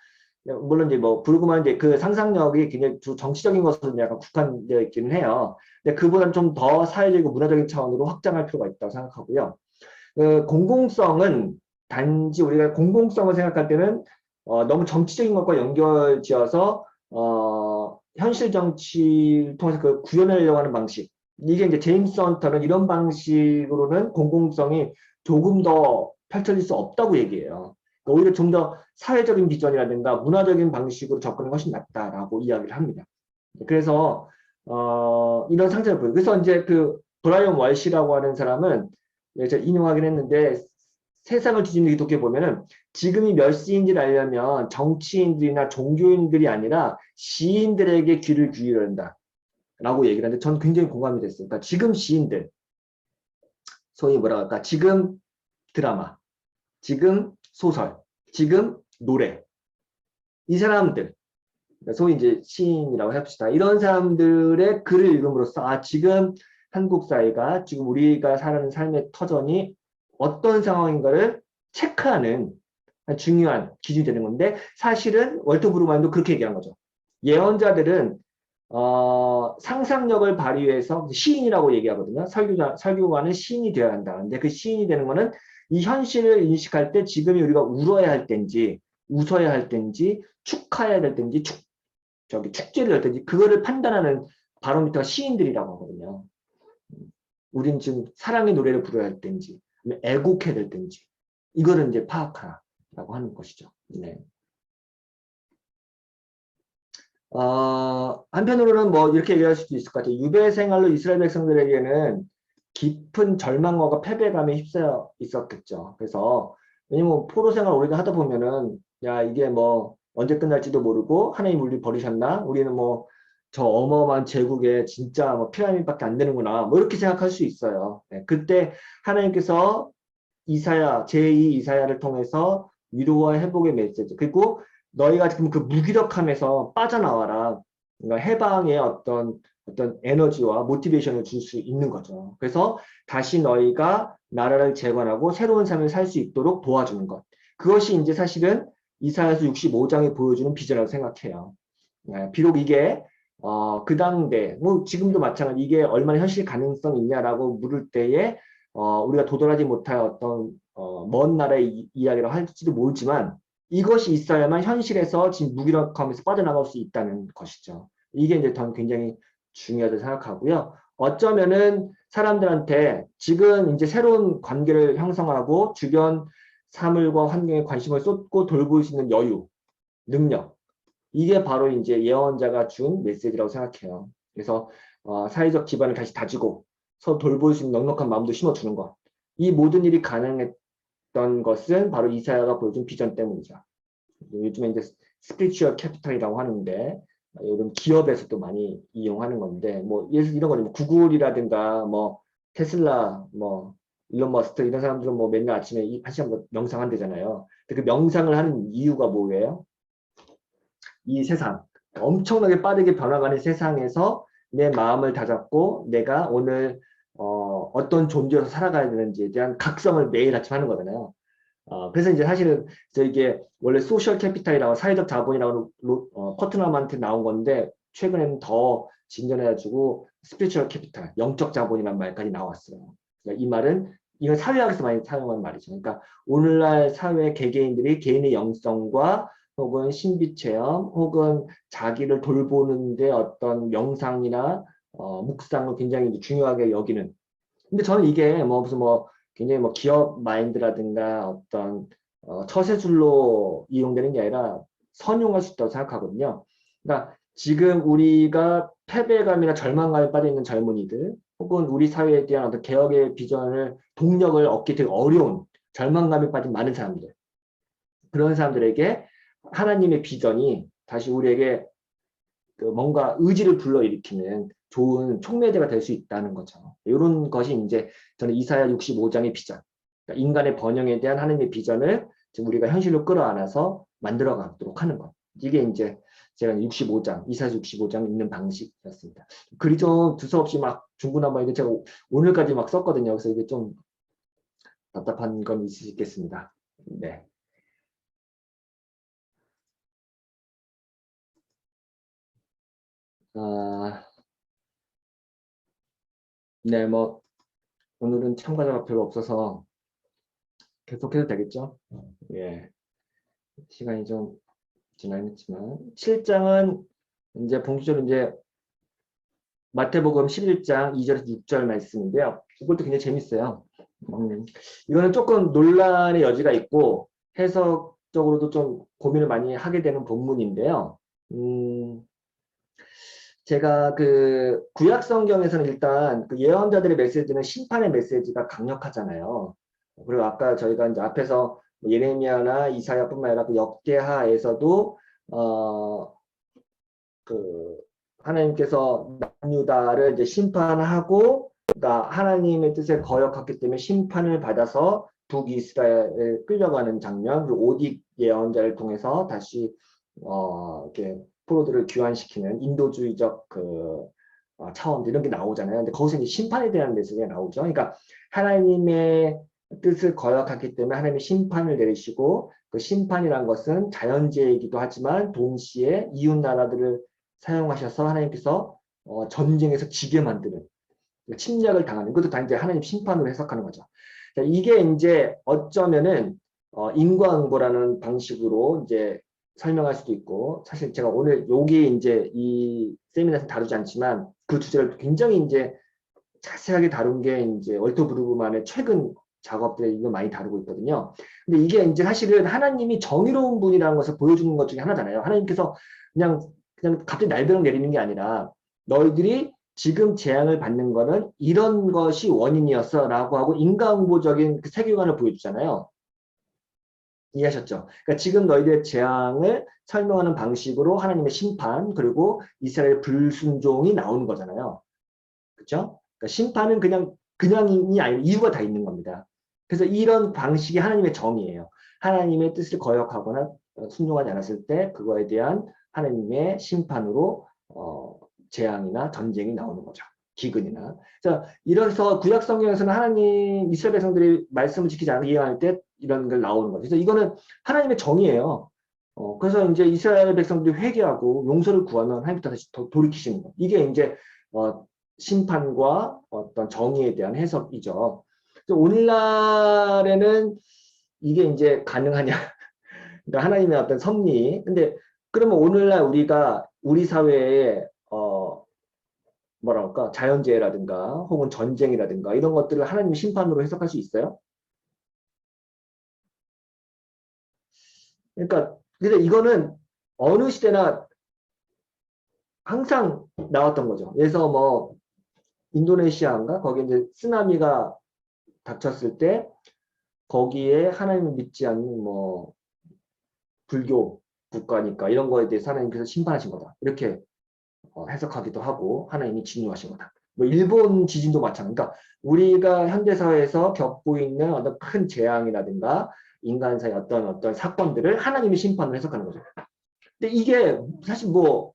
물론 이제 뭐 부르고만 이제 그 상상력이 굉장히 정치적인 것으로 약간 국한되어 있기는 해요. 근데 그보다는 좀 더 사회적이고 문화적인 차원으로 확장할 필요가 있다고 생각하고요. 공공성은 단지 우리가 공공성을 생각할 때는 너무 정치적인 것과 연결지어서 현실 정치를 통해서 그 구현하려고 하는 방식. 이게 이제 제임스 헌터는 이런 방식으로는 공공성이 조금 더 펼쳐질 수 없다고 얘기해요. 그러니까 오히려 좀 더 사회적인 비전이라든가 문화적인 방식으로 접근이 훨씬 낫다라고 이야기를 합니다. 그래서 이런 상태를 보여요. 그래서 이제 그 브라이언 월시라고 하는 사람은 제가 인용하긴 했는데 세상을 뒤집는 기독교에 보면은 지금이 몇 시인지를 알려면 정치인들이나 종교인들이 아니라 시인들에게 귀를 기울여야 한다 라고 얘기를 하는데 전 굉장히 공감이 됐어요. 그러니까 지금 시인들, 소위 뭐라 할까, 지금 드라마, 지금 소설, 지금 노래, 이 사람들, 소위 이제 시인이라고 해봅시다. 이런 사람들의 글을 읽음으로써 지금 한국 사회가 지금 우리가 살아가는 삶의 터전이 어떤 상황인가를 체크하는 중요한 기준이 되는 건데 사실은 월터 브루만도 그렇게 얘기한 거죠. 예언자들은 상상력을 발휘해서 시인이라고 얘기하거든요. 설교가는 시인이 되어야 한다. 근데 그 시인이 되는 거는 이 현실을 인식할 때 지금이 우리가 울어야 할 때인지 웃어야 할 때인지 축하해야 될 때인지 축제를 할 때인지 그거를 판단하는 바로미터가 시인들이라고 하거든요. 우린 지금 사랑의 노래를 부르어야 할 때인지 애곡해야 될 때인지 이거를 이제 파악하라고 하는 것이죠. 네. 한편으로는 뭐 이렇게 얘기할 수도 있을 것 같아요. 유배 생활로 이스라엘 백성들에게는 깊은 절망과 패배감에 휩싸여 있었겠죠. 그래서 왜냐면 포로 생활 오래 하다 보면은 야 이게 뭐 언제 끝날지도 모르고 하나님 우리 버리셨나? 우리는 뭐 저 어마어마한 제국에 진짜 뭐 피라미드밖에 안 되는구나. 뭐 이렇게 생각할 수 있어요. 네, 그때 하나님께서 이사야 제2 이사야를 통해서 위로와 회복의 메시지 그리고 너희가 지금 그 무기력함에서 빠져나와라. 그러니까 해방의 어떤 에너지와 모티베이션을 줄 수 있는 거죠. 그래서 다시 너희가 나라를 재건하고 새로운 삶을 살 수 있도록 도와주는 것. 그것이 이제 사실은 이사야서 65장에 보여주는 비전이라고 생각해요. 비록 이게 그 당대 뭐 지금도 마찬가지 이게 얼마나 현실 가능성이 있냐라고 물을 때에 우리가 도달하지 못할 어떤 먼 나라의 이야기라고 할지도 모르지만 이것이 있어야만 현실에서 지금 무기력함에서 빠져나갈 수 있다는 것이죠. 이게 이제 전 굉장히 중요하다고 생각하고요. 어쩌면은 사람들한테 지금 이제 새로운 관계를 형성하고 주변 사물과 환경에 관심을 쏟고 돌볼 수 있는 여유, 능력. 이게 바로 이제 예언자가 준 메시지라고 생각해요. 그래서 사회적 기반을 다시 다지고 서로 돌볼 수 있는 넉넉한 마음도 심어주는 것. 이 모든 일이 가능했던 것은 바로 이사야가 보여준 비전 때문이죠. 요즘에 이제 스피리추얼 캐피탈이라고 하는데 요즘 기업에서도 많이 이용하는 건데 뭐 예를 이런 거죠. 뭐 구글이라든가 뭐 테슬라 뭐 일론 머스크 이런 사람들은 뭐 맨날 아침에 한 시간 명상한대잖아요. 근데 그 명상을 하는 이유가 뭐예요? 이 세상, 엄청나게 빠르게 변화가는 세상에서 내 마음을 다잡고 내가 오늘 어떤 존재로 살아가야 되는지에 대한 각성을 매일 아침 하는 거잖아요. 그래서 이제 사실은 이게 원래 소셜 캐피탈이라고 사회적 자본이라고 퍼트넘한테 나온 건데 최근에는 더 진전해가지고 스피리추얼 캐피탈, 영적 자본이라는 말까지 나왔어요. 그러니까 이 말은 이건 사회학에서 많이 사용하는 말이죠. 그러니까 오늘날 사회 개개인들이 개인의 영성과 혹은 신비 체험 혹은 자기를 돌보는데 어떤 명상이나 묵상을 굉장히 중요하게 여기는. 근데 저는 이게 뭐 무슨 뭐 굉장히 뭐 기업 마인드라든가 어떤 처세술로 이용되는 게 아니라 선용할 수 있다고 생각하거든요. 그러니까 지금 우리가 패배감이나 절망감에 빠져 있는 젊은이들 혹은 우리 사회에 대한 어떤 개혁의 비전을 동력을 얻기 되게 어려운 절망감에 빠진 많은 사람들, 그런 사람들에게 하나님의 비전이 다시 우리에게 그 뭔가 의지를 불러일으키는 좋은 촉매제가 될 수 있다는 거죠. 이런 것이 이제 저는 이사야 65장의 비전, 그러니까 인간의 번영에 대한 하나님의 비전을 지금 우리가 현실로 끌어안아서 만들어가도록 하는 것. 이게 이제 제가 65장, 이사야 65장 읽는 방식이었습니다. 글이 좀 두서없이 막 중구난방인데 제가 오늘까지 막 썼거든요. 그래서 이게 좀 답답한 건 있을 수 있겠습니다. 네. 아, 네, 뭐 오늘은 참가자가 별로 없어서 계속해도 되겠죠? 예, 시간이 좀 지나긴 했지만 7장은 이제 본격적으로 이제 마태복음 11장 2절에서 6절 말씀인데요. 이것도 굉장히 재밌어요. 이거는 조금 논란의 여지가 있고 해석적으로도 좀 고민을 많이 하게 되는 본문인데요. 제가 그 구약 성경에서는 일단 그 예언자들의 메시지는 심판의 메시지가 강력하잖아요. 그리고 아까 저희가 이제 앞에서 뭐 예레미야나 이사야뿐만 아니라 그 역대하에서도 그 하나님께서 남유다를 이제 심판하고, 그러니까 하나님의 뜻에 거역했기 때문에 심판을 받아서 북이스라엘을 끌려가는 장면, 그리고 오딕 예언자를 통해서 다시 이렇게 포로들을 귀환시키는 인도주의적 그 차원들 이런 게 나오잖아요. 근데 거기서 이제 심판에 대한 메시지가 나오죠. 그러니까 하나님의 뜻을 거역했기 때문에 하나님의 심판을 내리시고, 그 심판이란 것은 자연재해이기도 하지만 동시에 이웃 나라들을 사용하셔서 하나님께서 전쟁에서 지게 만드는, 침략을 당하는, 그것도 다 이제 하나님 심판으로 해석하는 거죠. 이게 이제 어쩌면은 인과응보라는 방식으로 이제 설명할 수도 있고, 사실 제가 오늘 여기 이제 이 세미나에서 다루지 않지만 그 주제를 굉장히 이제 자세하게 다룬 게 이제 월터 브루그만의 최근 작업들에 이거 많이 다루고 있거든요. 근데 이게 이제 사실은 하나님이 정의로운 분이라는 것을 보여주는 것 중에 하나잖아요. 하나님께서 그냥 갑자기 날벼락 내리는 게 아니라 너희들이 지금 재앙을 받는 거는 이런 것이 원인이었어 라고 하고 인과응보적인 그 세계관을 보여주잖아요. 이해하셨죠? 그러니까 지금 너희들의 재앙을 설명하는 방식으로 하나님의 심판 그리고 이스라엘 불순종이 나오는 거잖아요. 그렇죠? 그러니까 심판은 그냥이 아니라 이유가 다 있는 겁니다. 그래서 이런 방식이 하나님의 정의예요. 하나님의 뜻을 거역하거나 순종하지 않았을 때 그거에 대한 하나님의 심판으로 재앙이나 전쟁이 나오는 거죠. 기근이나. 자, 이래서 구약 성경에서는 하나님 이스라엘 백성들이 말씀을 지키지 않고 이해할 때 이런 걸 나오는 거죠. 그래서 이거는 하나님의 정의예요. 그래서 이제 이스라엘 백성들이 회개하고 용서를 구하면 하나님부터 다시 돌이키시는 거. 이게 이제 심판과 어떤 정의에 대한 해석이죠. 오늘날에는 이게 이제 가능하냐? 그러니까 하나님의 어떤 섭리. 근데 그러면 오늘날 우리가 우리 사회에 뭐랄까 자연재해라든가 혹은 전쟁이라든가 이런 것들을 하나님의 심판으로 해석할 수 있어요? 그러니까 근데 이거는 어느 시대나 항상 나왔던 거죠. 그래서 뭐 인도네시아인가 거기 이제 쓰나미가 닥쳤을 때 거기에 하나님을 믿지 않는 뭐 불교 국가니까 이런 거에 대해서 하나님께서 심판하신 거다. 이렇게 해석하기도 하고 하나님이 진노하신 거다. 뭐 일본 지진도 마찬가지. 그러니까 우리가 현대사회에서 겪고 있는 어떤 큰 재앙이라든가 인간사의 어떤 사건들을 하나님이 심판을 해석하는 거죠. 근데 이게 사실 뭐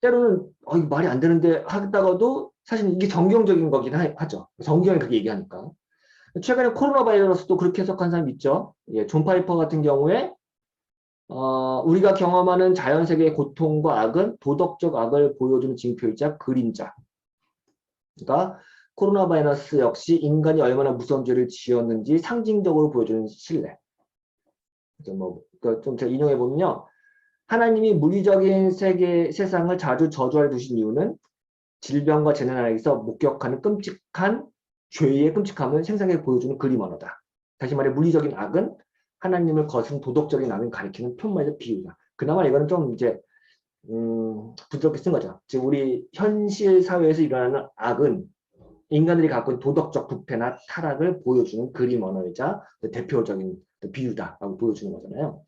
때로는 이거 말이 안 되는데 하다가도 사실 이게 정경적인 거긴 하죠. 성경이 그렇게 얘기하니까. 최근에 코로나 바이러스도 그렇게 해석한 사람 있죠. 예, 존 파이퍼 같은 경우에 우리가 경험하는 자연세계의 고통과 악은 도덕적 악을 보여주는 징표이자 그림자. 그러니까 코로나 바이러스 역시 인간이 얼마나 무서운 죄를 지었는지 상징적으로 보여주는 신뢰. 좀 제가 인용해 보면요. 하나님이 물리적인 세상을 자주 저주하여 두신 이유는 질병과 재난 안에서 목격하는 끔찍한 죄의 끔찍함을 생생하게 보여주는 그림 언어다. 다시 말해 물리적인 악은 하나님을 거스른 도덕적인 악을 가리키는 표면의 비유다. 그나마 이거는 좀 이제 부드럽게 쓴 거죠. 지금 우리 현실 사회에서 일어나는 악은 인간들이 갖고 있는 도덕적 부패나 타락을 보여주는 그림 언어이자 대표적인 비유다라고 보여주는 거잖아요.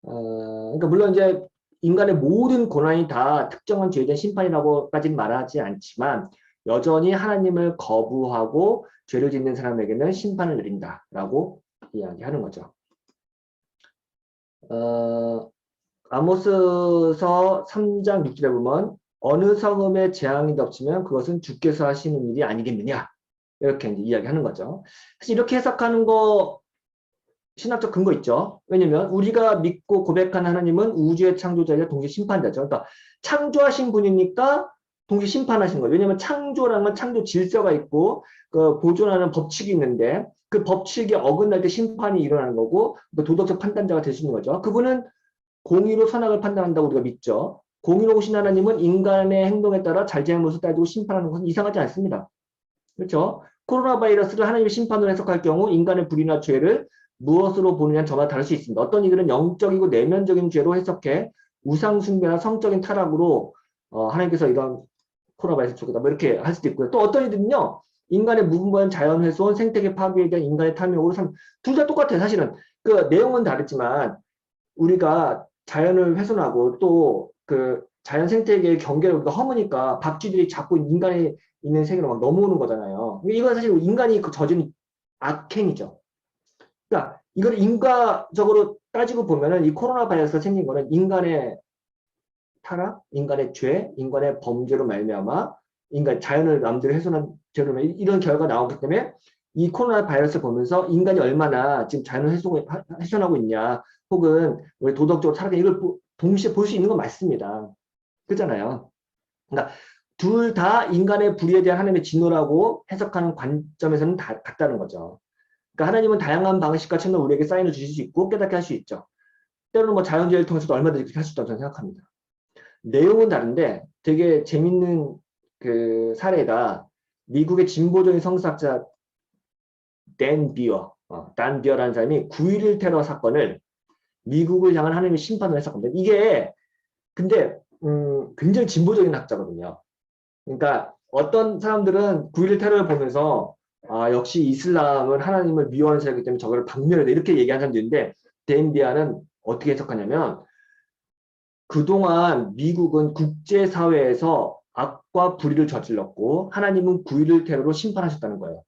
그러니까 물론 이제 인간의 모든 고난이 다 특정한 죄에 대한 심판이라고까지는 말하지 않지만 여전히 하나님을 거부하고 죄를 짓는 사람에게는 심판을 내린다라고 이야기하는 거죠. 아모스서 3장 6절에 보면 어느 성읍에 재앙이 덮치면 그것은 주께서 하시는 일이 아니겠느냐 이렇게 이제 이야기하는 거죠. 사실 이렇게 해석하는 거 신학적 근거 있죠. 왜냐면 우리가 믿고 고백한 하나님은 우주의 창조자이자 동시에 심판자죠. 그러니까 창조하신 분이니까 동시에 심판하신 거예요. 왜냐면 창조라는 건 창조 질서가 있고 그 보존하는 법칙이 있는데 그 법칙에 어긋날 때 심판이 일어나는 거고 도덕적 판단자가 될 수 있는 거죠. 그분은 공의로 선악을 판단한다고 우리가 믿죠. 공의로 오신 하나님은 인간의 행동에 따라 잘잘못을 따지고 심판하는 것은 이상하지 않습니다. 그렇죠? 코로나 바이러스를 하나님의 심판으로 해석할 경우 인간의 불의나 죄를 무엇으로 보느냐는 저마다 다를 수 있습니다. 어떤 이들은 영적이고 내면적인 죄로 해석해 우상숭배나 성적인 타락으로 하나님께서 이런 코로나 바이러스 쪽에다 뭐 이렇게 할 수도 있고요. 또 어떤 이들은요. 인간의 무분별한 자연훼손, 생태계 파괴에 대한 인간의 탐욕으로 둘 다 똑같아요. 사실은 그 내용은 다르지만 우리가 자연을 훼손하고 또 그 자연 생태계의 경계를 우리가 허무니까 박쥐들이 자꾸 인간이 있는 세계로 막 넘어오는 거잖아요. 이건 사실 인간이 그 저지른 악행이죠. 그러니까 이걸 인과적으로 따지고 보면은 이 코로나 바이러스가 생긴 거는 인간의 타락, 인간의 죄, 인간의 범죄로 말미암아 인간 자연을 남들이 훼손한 죄로 이런 결과가 나오기 때문에 이 코로나 바이러스를 보면서 인간이 얼마나 지금 자연을 훼손하고 있냐, 혹은 우리 도덕적으로 타락해 이걸 동시에 볼 수 있는 건 맞습니다. 그렇잖아요. 그러니까 둘 다 인간의 불의에 대한 하나님의 진노라고 해석하는 관점에서는 다 같다는 거죠. 그러니까 하나님은 다양한 방식과 채널 우리에게 사인을 주실 수 있고 깨닫게 할 수 있죠. 때로는 뭐 자연재해를 통해서도 얼마든지 그렇게 할 수 있다고 저는 생각합니다. 내용은 다른데 되게 재밌는 그 사례가 미국의 진보적인 성사학자 댄 비어라는 사람이 9.11 테러 사건을 미국을 향한 하나님의 심판을 해석합니다. 이게 근데 굉장히 진보적인 학자거든요. 그러니까 어떤 사람들은 9.11 테러를 보면서 역시 이슬람은 하나님을 미워하는 세력이기 때문에 저거를 박멸해야 돼 이렇게 얘기하는 사람도 있는데 댄 비어는 어떻게 해석하냐면 그동안 미국은 국제사회에서 악과 불의를 저질렀고 하나님은 9.11 테러로 심판하셨다는 거예요.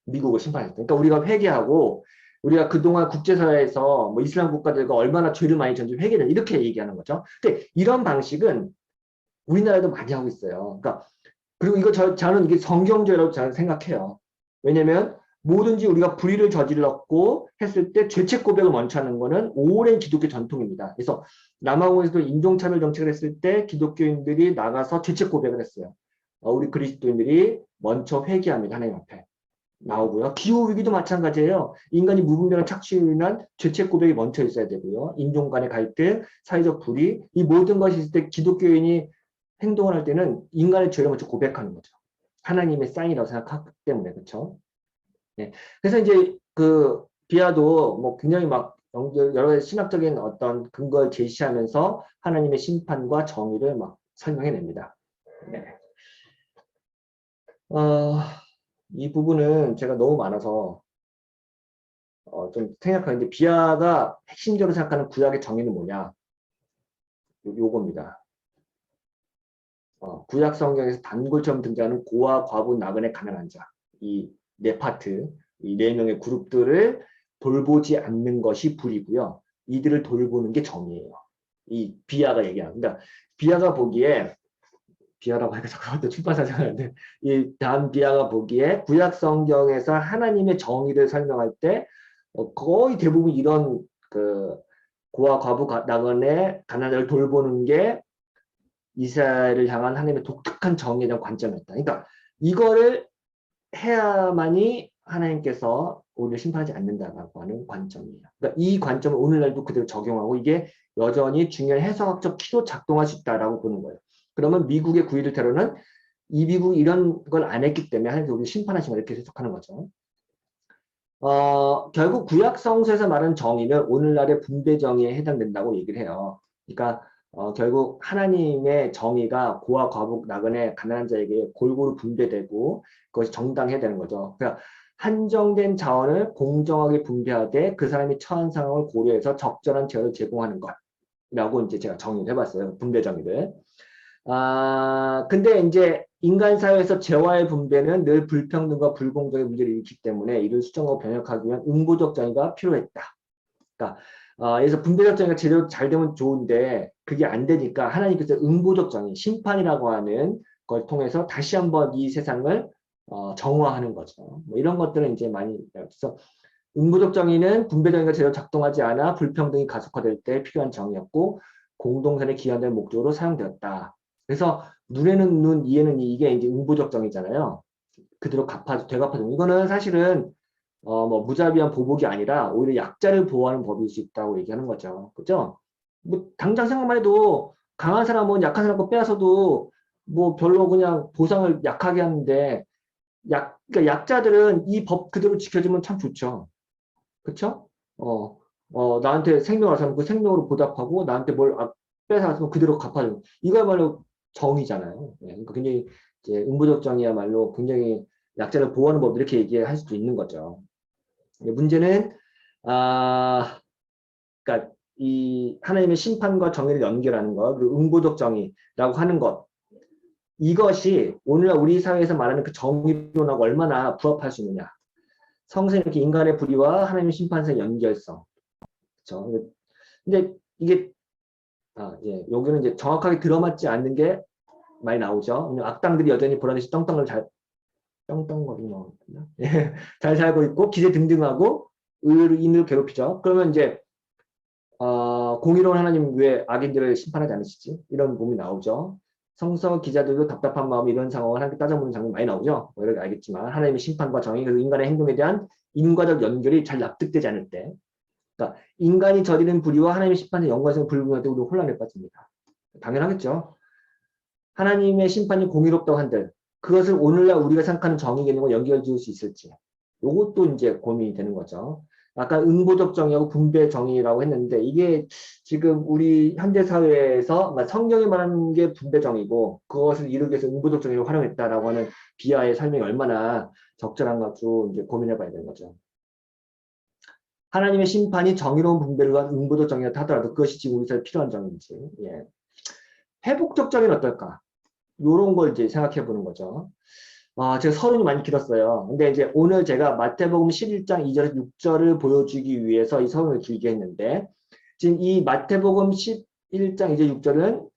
미국을 심판했다. 그러니까 우리가 회개하고 우리가 그동안 국제사회에서 뭐 이슬람 국가들과 얼마나 죄를 많이 전지 회개를 이렇게 얘기하는 거죠. 근데 이런 방식은 우리나라도 많이 하고 있어요. 그러니까 그리고 이거 저는 이게 성경죄라고 저는 생각해요. 왜냐면 뭐든지 우리가 불의를 저질렀고 했을 때 죄책 고백을 먼저 하는 거는 오랜 기독교 전통입니다. 그래서 남아공에서도 인종차별 정책을 했을 때 기독교인들이 나가서 죄책 고백을 했어요. 우리 그리스도인들이 먼저 회개합니다. 하나님 앞에. 나오고요. 기후위기도 마찬가지예요. 인간이 무분별한 착취로 인한 죄책 고백이 먼저 있어야 되고요. 인종 간의 갈등, 사회적 불의, 이 모든 것이 있을 때 기독교인이 행동을 할 때는 인간의 죄를 먼저 고백하는 거죠. 하나님의 사인이라고 생각하기 때문에, 그렇죠? 네. 그래서 이제 그 비아도 뭐 굉장히 막 여러 가지 신학적인 어떤 근거를 제시하면서 하나님의 심판과 정의를 막 설명해냅니다. 네. 이 부분은 제가 너무 많아서 좀 생각하는데 비아가 핵심적으로 생각하는 구약의 정의는 뭐냐? 요겁니다. 구약 성경에서 단골처럼 등장하는 고아, 과부, 나그네, 가난한 자. 이 네 파트, 이 네 명의 그룹들을 돌보지 않는 것이 불이고요. 이들을 돌보는 게 정의예요. 이 비아가 얘기하는. 그러니까 비아가 보기에 비아라고 하니까 잠깐만 출판사 생각하는데 이 다음 비아가 보기에 구약 성경에서 하나님의 정의를 설명할 때 거의 대부분 이런 그 고아 과부 나그네 가난을 돌보는 게 이스라엘을 향한 하나님의 독특한 정의에 대한 관점이었다. 그러니까 이거를 해야만이 하나님께서 우리를 심판하지 않는다라고 하는 관점이에요. 그러니까 이 관점을 오늘날도 그대로 적용하고 이게 여전히 중요한 해석학적 키도 작동할 수 있다라고 보는 거예요. 그러면 미국의 9.11 테러는 이 미국이 이런 걸 안 했기 때문에 하나님께서 우리를 심판하시면 이렇게 해석하는 거죠. 결국 구약 성서에서 말하는 정의는 오늘날의 분배 정의에 해당된다고 얘기를 해요. 그러니까 결국 하나님의 정의가 고아, 과부, 나그네, 가난한 자에게 골고루 분배되고 그것이 정당해야 되는 거죠. 그러니까 한정된 자원을 공정하게 분배하되 그 사람이 처한 상황을 고려해서 적절한 재원을 제공하는 것이라고 이제 제가 정의를 해봤어요. 분배 정의를. 근데 이제 인간 사회에서 재화의 분배는 늘 불평등과 불공정의 문제를 일으키기 때문에 이를 수정하고 변혁하기 위한 응보적 정의가 필요했다. 그러니까 그래서 분배적 정의가 제대로 잘 되면 좋은데 그게 안 되니까 하나님께서 응보적 정의, 심판이라고 하는 걸 통해서 다시 한번 이 세상을 정화하는 거죠. 뭐 이런 것들은 이제 많이 그래서 응보적 정의는 분배 정의가 제대로 작동하지 않아 불평등이 가속화될 때 필요한 정의였고 공동선에 기한된 목적으로 사용되었다. 그래서 눈에는 눈, 이에는 이, 이게 이제 응보적 정의잖아요. 그대로 되갚아줘. 이거는 사실은 뭐 무자비한 보복이 아니라 오히려 약자를 보호하는 법일 수 있다고 얘기하는 거죠. 그죠? 뭐 당장 생각만 해도 강한 사람은 약한 사람 거 빼앗아도 뭐 별로 그냥 보상을 약하게 하는데 그러니까 약자들은 이 법 그대로 지켜주면 참 좋죠. 그쵸? 나한테 생명을 앗으면 그 생명으로 보답하고 나한테 뭘 뺏어왔으면 그대로 갚아주는 이거야말로 정의잖아요. 네, 그러니까 굉장히 이제 응보적 정의야말로 굉장히 약자를 보호하는 법 이렇게 얘기할 수도 있는 거죠. 문제는 그러니까 이 하나님의 심판과 정의를 연결하는 것, 그리고 응보적 정의라고 하는 것, 이것이 오늘날 우리 사회에서 말하는 그 정의론하고 얼마나 부합할 수 있느냐. 성서에 이렇게 인간의 불의와 하나님의 심판의 연결성. 그렇죠? 근데 이게 예, 여기는 이제 정확하게 들어맞지 않는 게 많이 나오죠. 악당들이 여전히 보라듯이 떵떵거리는 예, 잘 살고 있고 기세 등등하고 의인을 괴롭히죠. 그러면 이제 공의로운 하나님 왜 악인들을 심판하지 않으시지? 이런 몸이 나오죠. 성서 기자들도 답답한 마음에 이런 상황을 함께 따져보는 장면이 많이 나오죠. 뭐 이렇게 알겠지만 하나님의 심판과 정의 그리고 인간의 행동에 대한 인과적 연결이 잘 납득되지 않을 때 그러니까 인간이 저지른 불의와 하나님의 심판의 연관성을 불분할 때 우리는 혼란에 빠집니다. 당연하겠죠. 하나님의 심판이 공의롭다고 한들 그것을 오늘날 우리가 생각하는 정의 개념과 연결 지을 수 있을지 이것도 이제 고민이 되는 거죠. 아까 응보적 정의하고 분배 정의라고 했는데 이게 지금 우리 현대 사회에서 성경이 말하는 게 분배 정의고 그것을 이루기 위해서 응보적 정의를 활용했다라고 하는 비하의 설명이 얼마나 적절한가 좀 이제 고민해 봐야 되는 거죠. 하나님의 심판이 정의로운 분배를 위한 응보적 정의라 하더라도 그것이 지금 우리 사회에 필요한 정의인지 예. 회복적 정의는 어떨까? 요런 걸 이제 생각해 보는 거죠. 제가 서론이 많이 길었어요. 근데 이제 오늘 제가 마태복음 11장 2절에서 6절을 보여주기 위해서 이 서론을 길게 했는데, 지금 이 마태복음 11장 이제 6절은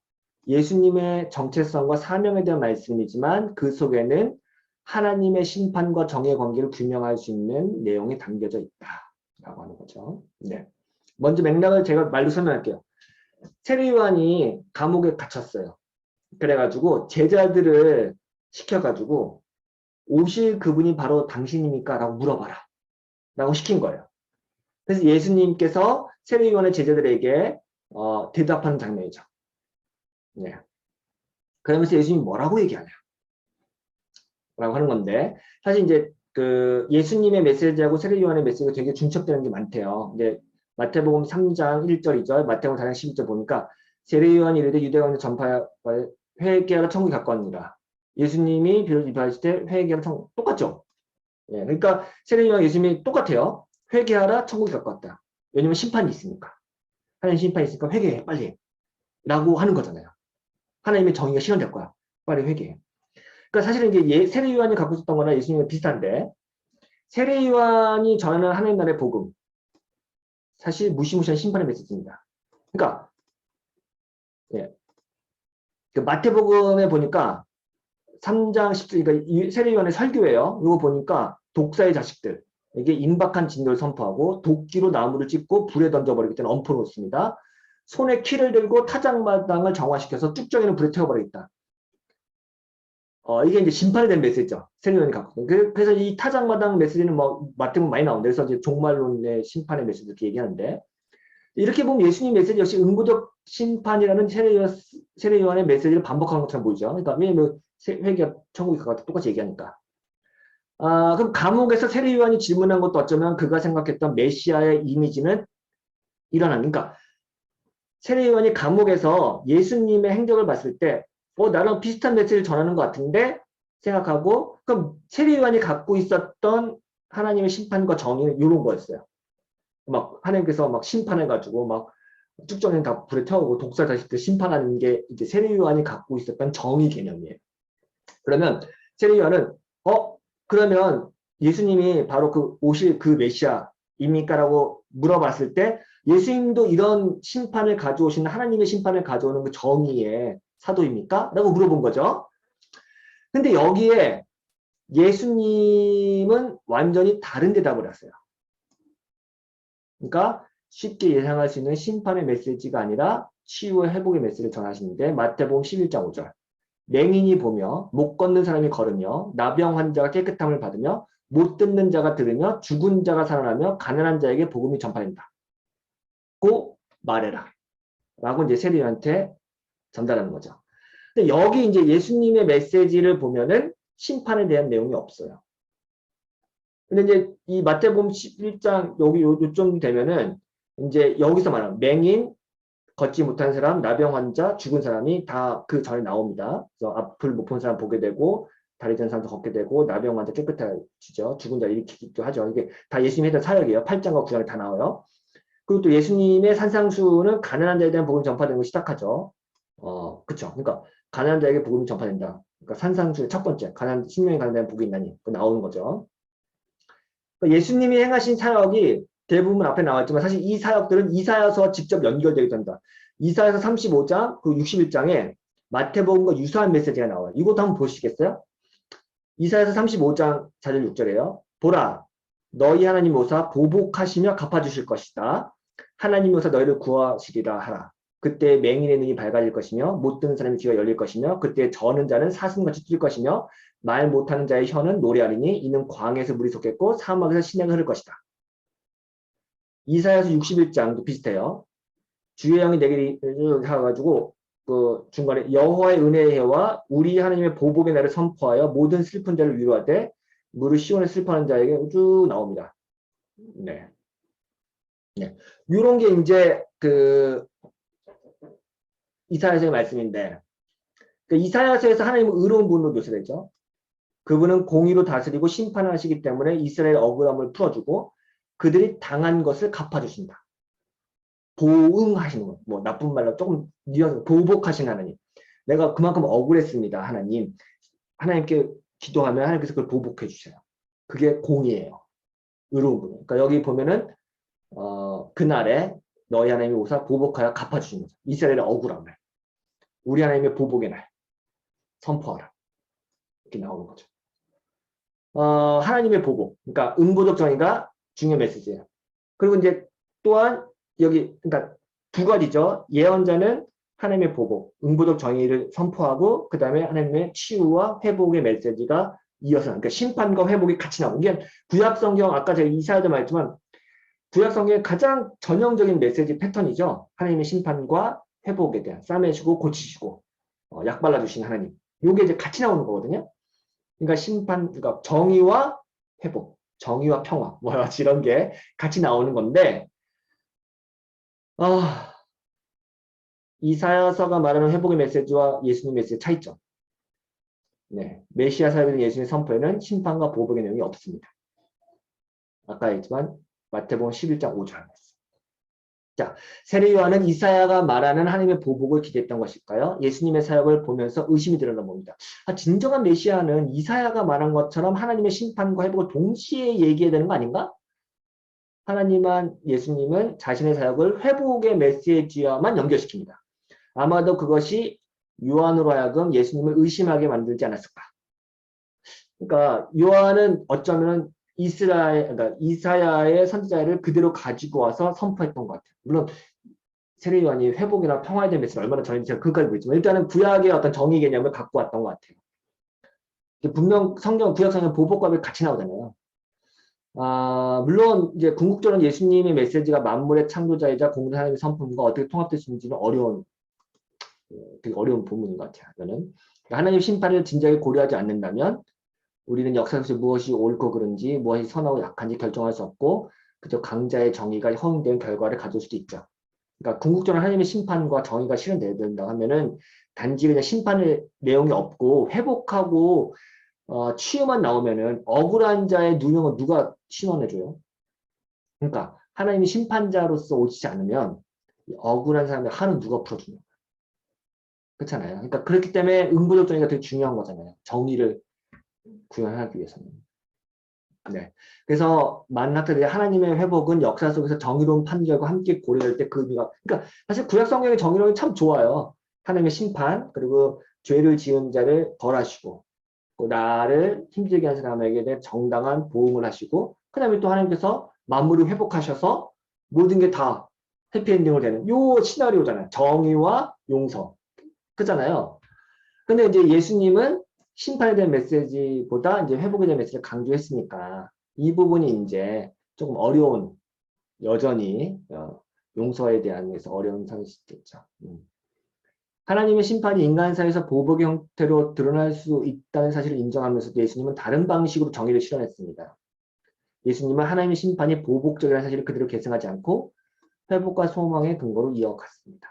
예수님의 정체성과 사명에 대한 말씀이지만 그 속에는 하나님의 심판과 정의 관계를 규명할 수 있는 내용이 담겨져 있다라고 하는 거죠. 네. 먼저 맥락을 제가 말로 설명할게요. 세례 요한이 감옥에 갇혔어요. 그래가지고 제자들을 시켜가지고 오실 그분이 바로 당신입니까? 라고 물어봐라. 라고 시킨 거예요. 그래서 예수님께서 세례요한의 제자들에게 대답하는 장면이죠. 네. 그러면서 예수님이 뭐라고 얘기하냐? 라고 하는 건데 사실 이제 그 예수님의 메시지하고 세례요한의 메시지가 되게 중첩되는 게 많대요. 근데 마태복음 3장 1절 2절, 마태복음 4장 12절 보니까 세례요한이 이르되 유대인의 전파에 회개하라 천국이 가까웠느니라. 예수님이 비로소 입하실 때 회개하라 천국 똑같죠. 예, 그러니까 세례요한 예수님이 똑같아요. 회개하라 천국이 가까웠다. 왜냐면 심판이 있으니까. 하나님 심판이 있으니까 회개해 빨리 라고 하는 거잖아요. 하나님의 정의가 실현될 거야. 빨리 회개해요. 그러니까 사실은 이게 세례 요한이 갖고 있었던 거나 예수님과 비슷한데, 세례 요한이 전하는 하나님 나라의 복음, 사실 무시무시한 심판의 메시지입니다. 그러니까 예, 그 마태복음에 보니까 3장 10절, 그러니까 세례 요한의 설교예요. 이거 보니까 독사의 자식들, 이게 임박한 진노를 선포하고 도끼로 나무를 찢고 불에 던져버리겠다는 엄포를 놓습니다. 손에 키를 들고 타작마당을 정화시켜서 뚝정이는 불에 태워버리겠다. 이게 이제 심판에 대한 메시지죠. 세례 요한이 갖고 있는. 그래서 이 타작마당 메시지는 뭐 마태복음 많이 나오는데, 그래서 이제 종말론의 심판의 메시지 이렇게 얘기하는데, 이렇게 보면 예수님 메시지 역시 응보적 심판이라는 세례 요한의 메시지를 반복하는 것처럼 보이죠. 그러니까 왜냐면 회개가 천국이 그와 똑같이 얘기하니까. 그럼 감옥에서 세례 요한이 질문한 것도 어쩌면 그가 생각했던 메시아의 이미지는 일어나니까, 세례 요한이 감옥에서 예수님의 행적을 봤을 때 나랑 비슷한 메시지를 전하는 것 같은데 생각하고, 그럼 세례 요한이 갖고 있었던 하나님의 심판과 정의는 이런 거였어요. 막 하나님께서 막 심판해가지고 막 쭉정이는 다 불에 태우고 독사 자식들 심판하는 게 이제 세례 요한이 갖고 있었던 정의 개념이에요. 그러면 세례 요한은 그러면 예수님이 바로 그 오실 그 메시아입니까라고 물어봤을 때, 예수님도 이런 심판을 가져오시는, 하나님의 심판을 가져오는 그 정의의 사도입니까? 라고 물어본 거죠. 근데 여기에 예수님은 완전히 다른 대답을 하세요. 그러니까 쉽게 예상할 수 있는 심판의 메시지가 아니라 치유와 회복의 메시지를 전하시는데, 마태복음 11장 5절. 맹인이 보며, 못 걷는 사람이 걸으며, 나병 환자가 깨끗함을 받으며, 못 듣는 자가 들으며, 죽은 자가 살아나며, 가난한 자에게 복음이 전파된다. 고 말해라. 라고 이제 세례요한테 전달하는 거죠. 근데 여기 이제 예수님의 메시지를 보면은 심판에 대한 내용이 없어요. 근데 이제 이 마태복음 11장 여기 요점 되면은 이제 여기서 말하는 맹인, 걷지 못한 사람, 나병 환자, 죽은 사람이 다 그 전에 나옵니다. 그래서 앞을 못 본 사람 보게 되고, 다리 전 사람도 걷게 되고, 나병 환자 깨끗해지죠. 죽은 자 일으키기도 하죠. 이게 다 예수님이 했던 사역이에요. 8장과 9장에 다 나와요. 그리고 또 예수님의 산상수는 가난한 자에 대한 복음이 전파되는 걸 시작하죠. 그쵸. 그러니까 가난한 자에게 복음이 전파된다. 그러니까 산상수의 첫 번째, 신명이 가난한 자에 복이 있나니, 나오는 거죠. 그러니까 예수님이 행하신 사역이 대부분 앞에 나왔지만, 사실 이 사역들은 이사야서 직접 연결되기도 한다. 이사야서 35장, 그 61장에 마태복음과 유사한 메시지가 나와요. 이것도 한번 보시겠어요? 이사야서 35장 4절 6절이에요. 보라, 너희 하나님 오사 보복하시며 갚아주실 것이다. 하나님 오사 너희를 구하시리라 하라. 그때 맹인의 눈이 밝아질 것이며, 못 듣는 사람의 귀가 열릴 것이며, 그때 저는 자는 사슴같이 뛸 것이며, 말 못하는 자의 혀는 노래하리니, 이는 광에서 물이 솟겠고 사막에서 시내가 흐를 것이다. 이사야서 61장도 비슷해요. 주의 영이 내게 하가지고 그 중간에 여호와의 은혜의 해와 우리 하나님의 보복의 날을 선포하여 모든 슬픈 자를 위로하되 무릇 시온에 슬퍼하는 자에게 쭉 나옵니다. 네. 네. 요런 게 이제 그 이사야서의 말씀인데, 그 이사야서에서 하나님은 의로운 분으로 묘사되죠. 그분은 공의로 다스리고 심판하시기 때문에 이스라엘 억울함을 풀어주고 그들이 당한 것을 갚아주신다. 보응하시는 거, 뭐 나쁜 말로 조금 뉘어서 보복하신 하나님. 내가 그만큼 억울했습니다, 하나님. 하나님께 기도하면 하나님께서 그걸 보복해 주세요. 그게 공의예요. 의로운 분. 그러니까 여기 보면은 그날에 너희 하나님이 오사 보복하여 갚아주신 거죠. 이스라엘의 억울함을. 우리 하나님의 보복의 날 선포하라. 이렇게 나오는 거죠. 하나님의 보복. 그러니까 응보적 정의가 중요한 메시지예요. 그리고 이제 또한 여기 그러니까 두 가지죠. 예언자는 하나님의 보복, 응보적 정의를 선포하고 그 다음에 하나님의 치유와 회복의 메시지가 이어서 그러니까 심판과 회복이 같이 나오고, 이게 구약 성경 아까 제가 이사야도 말했지만 구약 성경의 가장 전형적인 메시지 패턴이죠. 하나님의 심판과 회복에 대한 싸매시고 고치시고 약 발라주신 하나님. 이게 이제 같이 나오는 거거든요. 그러니까 그러니까 정의와 회복, 정의와 평화, 뭐 이런 게 같이 나오는 건데, 이사야서가 말하는 회복의 메시지와 예수님 메시지의 차이점. 네, 메시아 사역의 예수님의 선포에는 심판과 보복의 내용이 없습니다. 아까 했지만 마태복음 11장 5절. 자, 세례 요한은 이사야가 말하는 하나님의 보복을 기대했던 것일까요? 예수님의 사역을 보면서 의심이 들었나 봅니다. 진정한 메시아는 이사야가 말한 것처럼 하나님의 심판과 회복을 동시에 얘기해야 되는 거 아닌가? 하나님은 예수님은 자신의 사역을 회복의 메시지와만 연결시킵니다. 아마도 그것이 요한으로 하여금 예수님을 의심하게 만들지 않았을까? 그러니까 요한은 어쩌면 그러니까 이사야의 선지자를 그대로 가지고 와서 선포했던 것 같아요. 물론 세례 요한이 회복이나 평화에 대한 메시지를 얼마나 전했는지 제가 그것까지 모르지만 일단은 구약의 어떤 정의 개념을 갖고 왔던 것 같아요. 분명 구약 성경 보복과 같이 나오잖아요. 물론 이제 궁극적으로 예수님의 메시지가 만물의 창조자이자 공동 하나님의 성품과 어떻게 통합될 수 있는지는 되게 어려운 부분인 것 같아요. 저는 하나님의 심판을 진지하게 고려하지 않는다면 우리는 역사 속에서 무엇이 옳고 그른지 무엇이 선하고 약한지 결정할 수 없고 그저 강자의 정의가 허용된 결과를 가져올 수도 있죠. 그러니까 궁극적으로 하나님의 심판과 정의가 실현돼야 된다 하면은 단지 그냥 심판의 내용이 없고 회복하고 치유만 나오면은 억울한 자의 누명은 누가 신원해줘요? 그러니까 하나님이 심판자로서 오시지 않으면 억울한 사람의 한은 누가 풀어주냐? 그렇잖아요. 그러니까 그렇기 때문에 응보적 정의가 되게 중요한 거잖아요. 정의를 구현하기 위해서는. 네. 그래서 만학자들이 하나님의 회복은 역사 속에서 정의로운 판결과 함께 고려될 때 그 의미가, 그러니까 사실 구약 성경의 정의로움이 참 좋아요. 하나님의 심판, 그리고 죄를 지은 자를 벌하시고, 나를 힘들게 한 사람에게 대해 정당한 보응을 하시고, 그 다음에 또 하나님께서 만물을 회복하셔서 모든 게 다 해피엔딩으로 되는 요 시나리오잖아요. 정의와 용서. 그잖아요. 근데 이제 예수님은 심판에 대한 메시지보다 이제 회복에 대한 메시지를 강조했으니까 이 부분이 이제 조금 어려운, 여전히 용서에 대한 데서 어려운 상이 있겠죠. 하나님의 심판이 인간 사회에서 보복의 형태로 드러날 수 있다는 사실을 인정하면서도 예수님은 다른 방식으로 정의를 실현했습니다. 예수님은 하나님의 심판이 보복적이라는 사실을 그대로 계승하지 않고 회복과 소망의 근거로 이어갔습니다.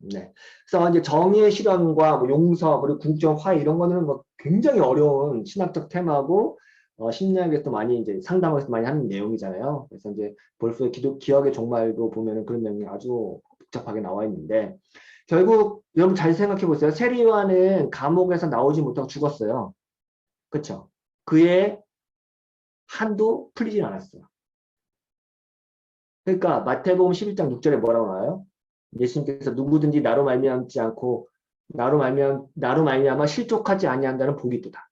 네. 그래서 이제 정의의 실현과 뭐 용서, 그리고 궁극적 화해 이런 거는 뭐 굉장히 어려운 신학적 테마고, 심리학에서 많이 이제 상담에서 많이 하는 내용이잖아요. 그래서 이제 벌써 기억의 종말도 보면은 그런 내용이 아주 복잡하게 나와 있는데, 결국 여러분 잘 생각해 보세요. 세례 요한은 감옥에서 나오지 못하고 죽었어요. 그쵸? 그의 한도 풀리진 않았어요. 그러니까 마태복음 11장 6절에 뭐라고 나와요? 예수님께서 누구든지 나로 말미암지 않고 나로 말미암아 실족하지 아니한다는 복이 있도다.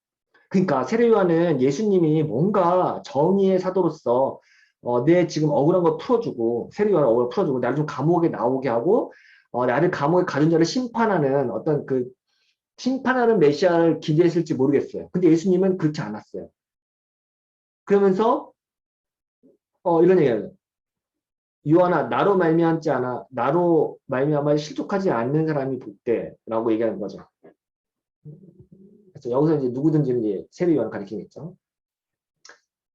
그러니까 세례 요한은 예수님이 뭔가 정의의 사도로서 내 지금 억울한 걸 풀어주고 세례 요한을 억울한 걸 풀어주고 나를 좀 감옥에 나오게 하고 나를 감옥에 가둔 자를 심판하는 어떤 그 심판하는 메시아를 기대했을지 모르겠어요. 근데 예수님은 그렇지 않았어요. 그러면서 이런 얘기예요. 요한아 나로 말미암아 실족하지 않는 사람이 복되라고 얘기하는 거죠. 그래서 여기서 이제 누구든지 이제 세례 요한을 가리키겠죠.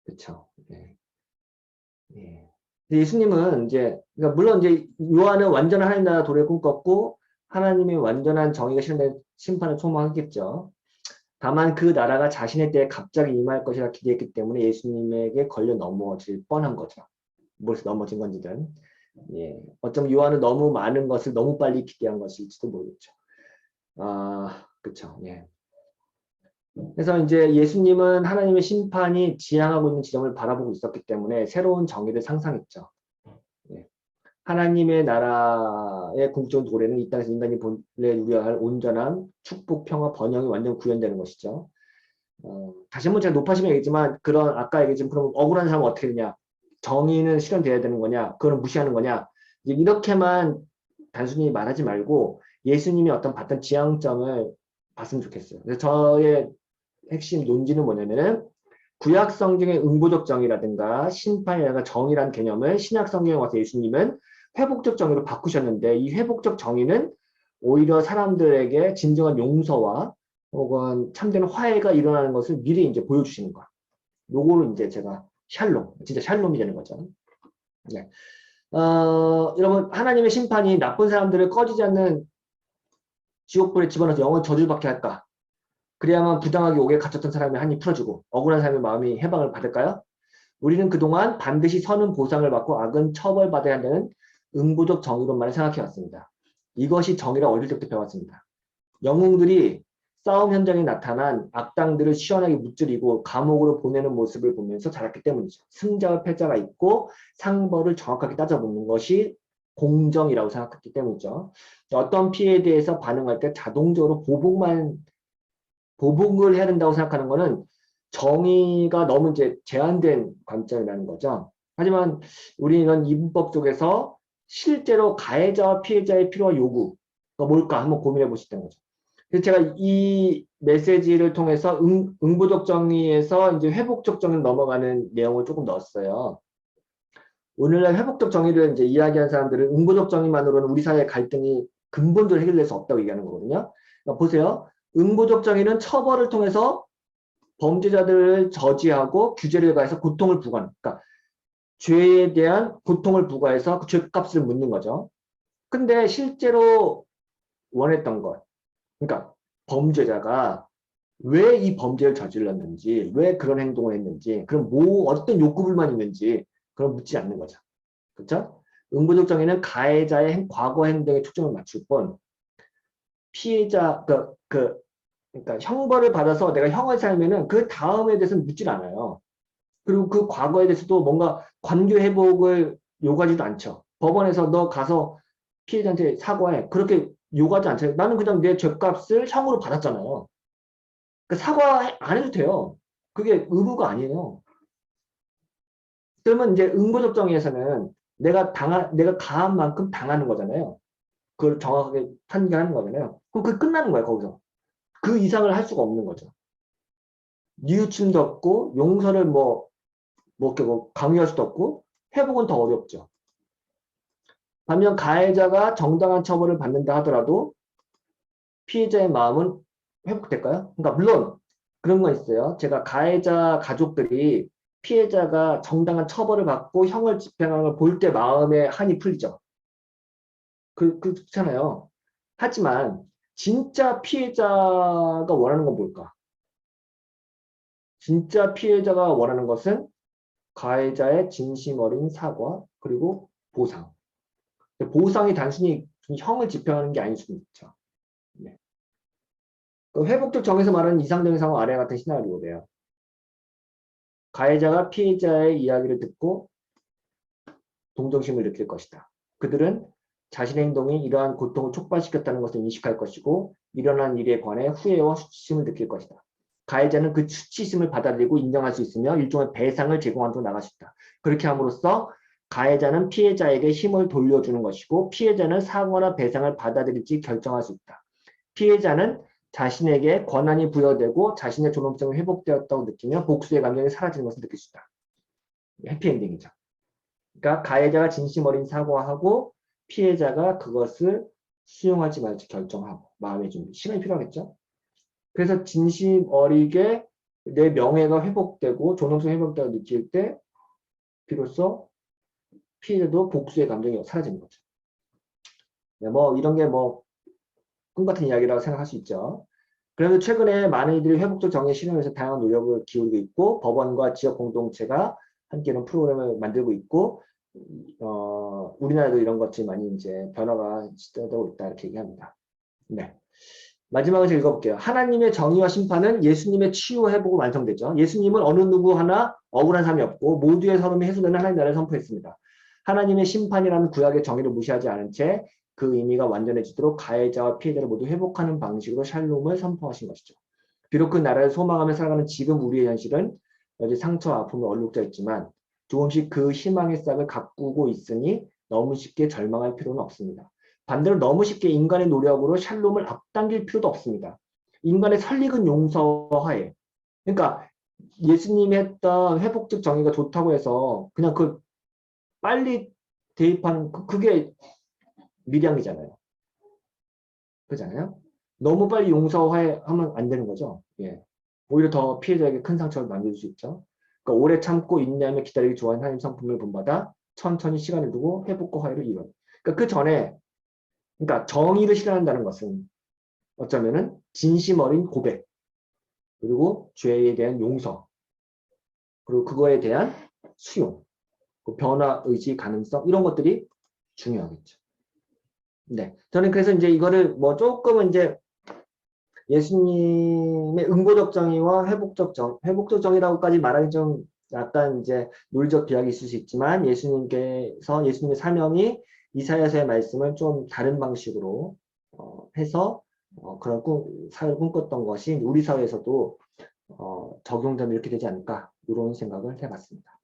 그렇죠. 네. 네. 예수님은 이제 그러니까 물론 이제 요한은 완전한 하나님 나라 도래를 꿈꿨고 하나님의 완전한 정의가 실현된 심판을 소망했겠죠. 다만 그 나라가 자신의 때에 갑자기 임할 것이라 기대했기 때문에 예수님에게 걸려 넘어질 뻔한 거죠. 무엇에 넘어진 건지든. 예. 어쩌면 요한은 너무 많은 것을 너무 빨리 기대한 것일지도 모르겠죠. 그쵸. 예. 그래서 이제 예수님은 하나님의 심판이 지향하고 있는 지점을 바라보고 있었기 때문에 새로운 정의를 상상했죠. 예. 하나님의 나라의 궁극적인 도래는 이 땅에서 인간이 본래 누려야 할 온전한 축복, 평화, 번영이 완전 구현되는 것이죠. 다시 한번 제가 높아지면 얘기했지만 그런 아까 얘기했지만 그럼 억울한 사람은 어떻게 되냐? 정의는 실현돼야 되는 거냐? 그거는 무시하는 거냐? 이렇게만 단순히 말하지 말고 예수님이 어떤 봤던 지향점을 봤으면 좋겠어요. 그래서 저의 핵심 논지는 뭐냐면은 구약 성경의 응보적 정의라든가 심판이라든가 정의라는 개념을 신약 성경에 와서 예수님은 회복적 정의로 바꾸셨는데 이 회복적 정의는 오히려 사람들에게 진정한 용서와 혹은 참된 화해가 일어나는 것을 미리 이제 보여주시는 거야. 요거를 이제 제가 진짜 샬롬이 되는 거죠. 네. 여러분, 하나님의 심판이 나쁜 사람들을 꺼지지 않는 지옥불에 집어넣어서 영원 저주를 받게 할까? 그래야만 부당하게 옥에 갇혔던 사람의 한이 풀어지고 억울한 사람의 마음이 해방을 받을까요? 우리는 그동안 반드시 선은 보상을 받고 악은 처벌받아야 한다는 응보적 정의론만을 생각해왔습니다. 이것이 정의라 어릴 때부터 배웠습니다. 영웅들이 싸움 현장에 나타난 악당들을 시원하게 무찌르고 감옥으로 보내는 모습을 보면서 자랐기 때문이죠. 승자와 패자가 있고 상벌을 정확하게 따져보는 것이 공정이라고 생각했기 때문이죠. 어떤 피해에 대해서 반응할 때 자동적으로 보복을 해야 된다고 생각하는 것은 정의가 너무 이제 제한된 관점이라는 거죠. 하지만 우리는 이분법 쪽에서 실제로 가해자와 피해자의 필요와 요구가 뭘까 한번 고민해 보시던 거죠. 그래서 제가 이 메시지를 통해서 응보적 정의에서 이제 회복적 정의로 넘어가는 내용을 조금 넣었어요. 오늘날 회복적 정의를 이제 이야기한 사람들은 응보적 정의만으로는 우리 사회의 갈등이 근본적으로 해결될 수 없다고 얘기하는 거거든요. 그러니까 보세요. 응보적 정의는 처벌을 통해서 범죄자들을 저지하고 규제를 가해서 고통을 부과하는, 그러니까 죄에 대한 고통을 부과해서 그 죄값을 묻는 거죠. 근데 실제로 원했던 것, 그러니까 범죄자가 왜 이 범죄를 저질렀는지, 왜 그런 행동을 했는지, 그럼 어떤 욕구불만이 있는지, 그럼 묻지 않는 거죠. 그렇죠? 응보적 정의는 가해자의 과거 행동에 초점을 맞출 뿐, 피해자, 그러니까 형벌을 받아서 내가 형을 살면은 그 다음에 대해서는 묻질 않아요. 그리고 그 과거에 대해서도 뭔가 관계 회복을 요구하지도 않죠. 법원에서 너 가서 피해자한테 사과해. 그렇게 요구하지 않죠. 나는 그냥 내 죄값을 형으로 받았잖아요. 그러니까 사과 안 해도 돼요. 그게 의무가 아니에요. 그러면 이제 응보적 정의에서는 내가 가한 만큼 당하는 거잖아요. 그걸 정확하게 판결하는 거잖아요. 그럼 그게 끝나는 거예요, 거기서. 그 이상을 할 수가 없는 거죠. 뉘우침도 없고, 용서를 강요할 수도 없고, 회복은 더 어렵죠. 반면 가해자가 정당한 처벌을 받는다 하더라도 피해자의 마음은 회복될까요? 그러니까 물론 그런 건 있어요. 제가 가해자 가족들이 피해자가 정당한 처벌을 받고 형을 집행하는 걸 볼 때 마음에 한이 풀리죠. 그렇잖아요. 하지만 진짜 피해자가 원하는 건 뭘까? 진짜 피해자가 원하는 것은 가해자의 진심 어린 사과 그리고 보상. 보상이 단순히 형을 집행하는 게 아닐 수도 있죠. 네. 그 회복적 정에서 말하는 이상적인 상황 아래 같은 시나리오래요. 가해자가 피해자의 이야기를 듣고 동정심을 느낄 것이다. 그들은 자신의 행동이 이러한 고통을 촉발시켰다는 것을 인식할 것이고 일어난 일에 관해 후회와 수치심을 느낄 것이다. 가해자는 그 수치심을 받아들이고 인정할 수 있으며 일종의 배상을 제공하도록 나갈 수 있다. 그렇게 함으로써 가해자는 피해자에게 힘을 돌려주는 것이고 피해자는 사과나 배상을 받아들일지 결정할 수 있다. 피해자는 자신에게 권한이 부여되고 자신의 존엄성이 회복되었다고 느끼며 복수의 감정이 사라지는 것을 느낄 수 있다. 해피엔딩이죠. 그러니까 가해자가 진심 어린 사과하고 피해자가 그것을 수용하지 말지 결정하고 마음의 준비, 시간이 필요하겠죠. 그래서 진심 어리게 내 명예가 회복되고 존엄성이 회복되고 느낄 때 비로소 피해자도 복수의 감정이 사라지는 거죠. 네, 이런 게 꿈같은 이야기라고 생각할 수 있죠. 그래서 최근에 많은 이들이 회복적 정의 실현을 위해서 다양한 노력을 기울이고 있고 법원과 지역 공동체가 함께 이런 프로그램을 만들고 있고 우리나라도 이런 것들이 많이 이제 변화가 시도되고 있다 이렇게 얘기합니다. 네. 마지막으로 읽어볼게요. 하나님의 정의와 심판은 예수님의 치유 회복으로 완성되죠. 예수님은 어느 누구 하나 억울한 사람이 없고 모두의 서름이 해소되는 하나님의 나라를 선포했습니다. 하나님의 심판이라는 구약의 정의를 무시하지 않은 채 그 의미가 완전해지도록 가해자와 피해자를 모두 회복하는 방식으로 샬롬을 선포하신 것이죠. 비록 그 나라를 소망하며 살아가는 지금 우리의 현실은 여전히 상처와 아픔을 얼룩져 있지만 조금씩 그 희망의 싹을 가꾸고 있으니 너무 쉽게 절망할 필요는 없습니다. 반대로 너무 쉽게 인간의 노력으로 샬롬을 앞당길 필요도 없습니다. 인간의 설익은 용서하에. 그러니까 예수님이 했던 회복적 정의가 좋다고 해서 그냥 빨리 대입하는 그게 미량이잖아요. 그렇잖아요. 너무 빨리 용서하면 안 되는 거죠. 예. 오히려 더 피해자에게 큰 상처를 만들 수 있죠. 그러니까 오래 참고 인내하며 기다리기 좋아하는 하나님 성품을 본받아 천천히 시간을 두고 회복과 화해를 이뤄. 그러니까 그 전에 그러니까 정의를 실현한다는 것은 어쩌면은 진심 어린 고백 그리고 죄에 대한 용서 그리고 그거에 대한 수용, 그 변화 의지 가능성 이런 것들이 중요하겠죠. 네, 저는 그래서 이제 이거를 뭐 조금은 이제 예수님의 응보적 정의와 회복적 정의라고까지 말하기 좀 약간 이제 논리적 비약이 있을 수 있지만 예수님의 사명이 이사야서의 말씀을 좀 다른 방식으로 해서 그런 사회를 꿈꿨던 것이 우리 사회에서도 적용되면 이렇게 되지 않을까 이런 생각을 해봤습니다.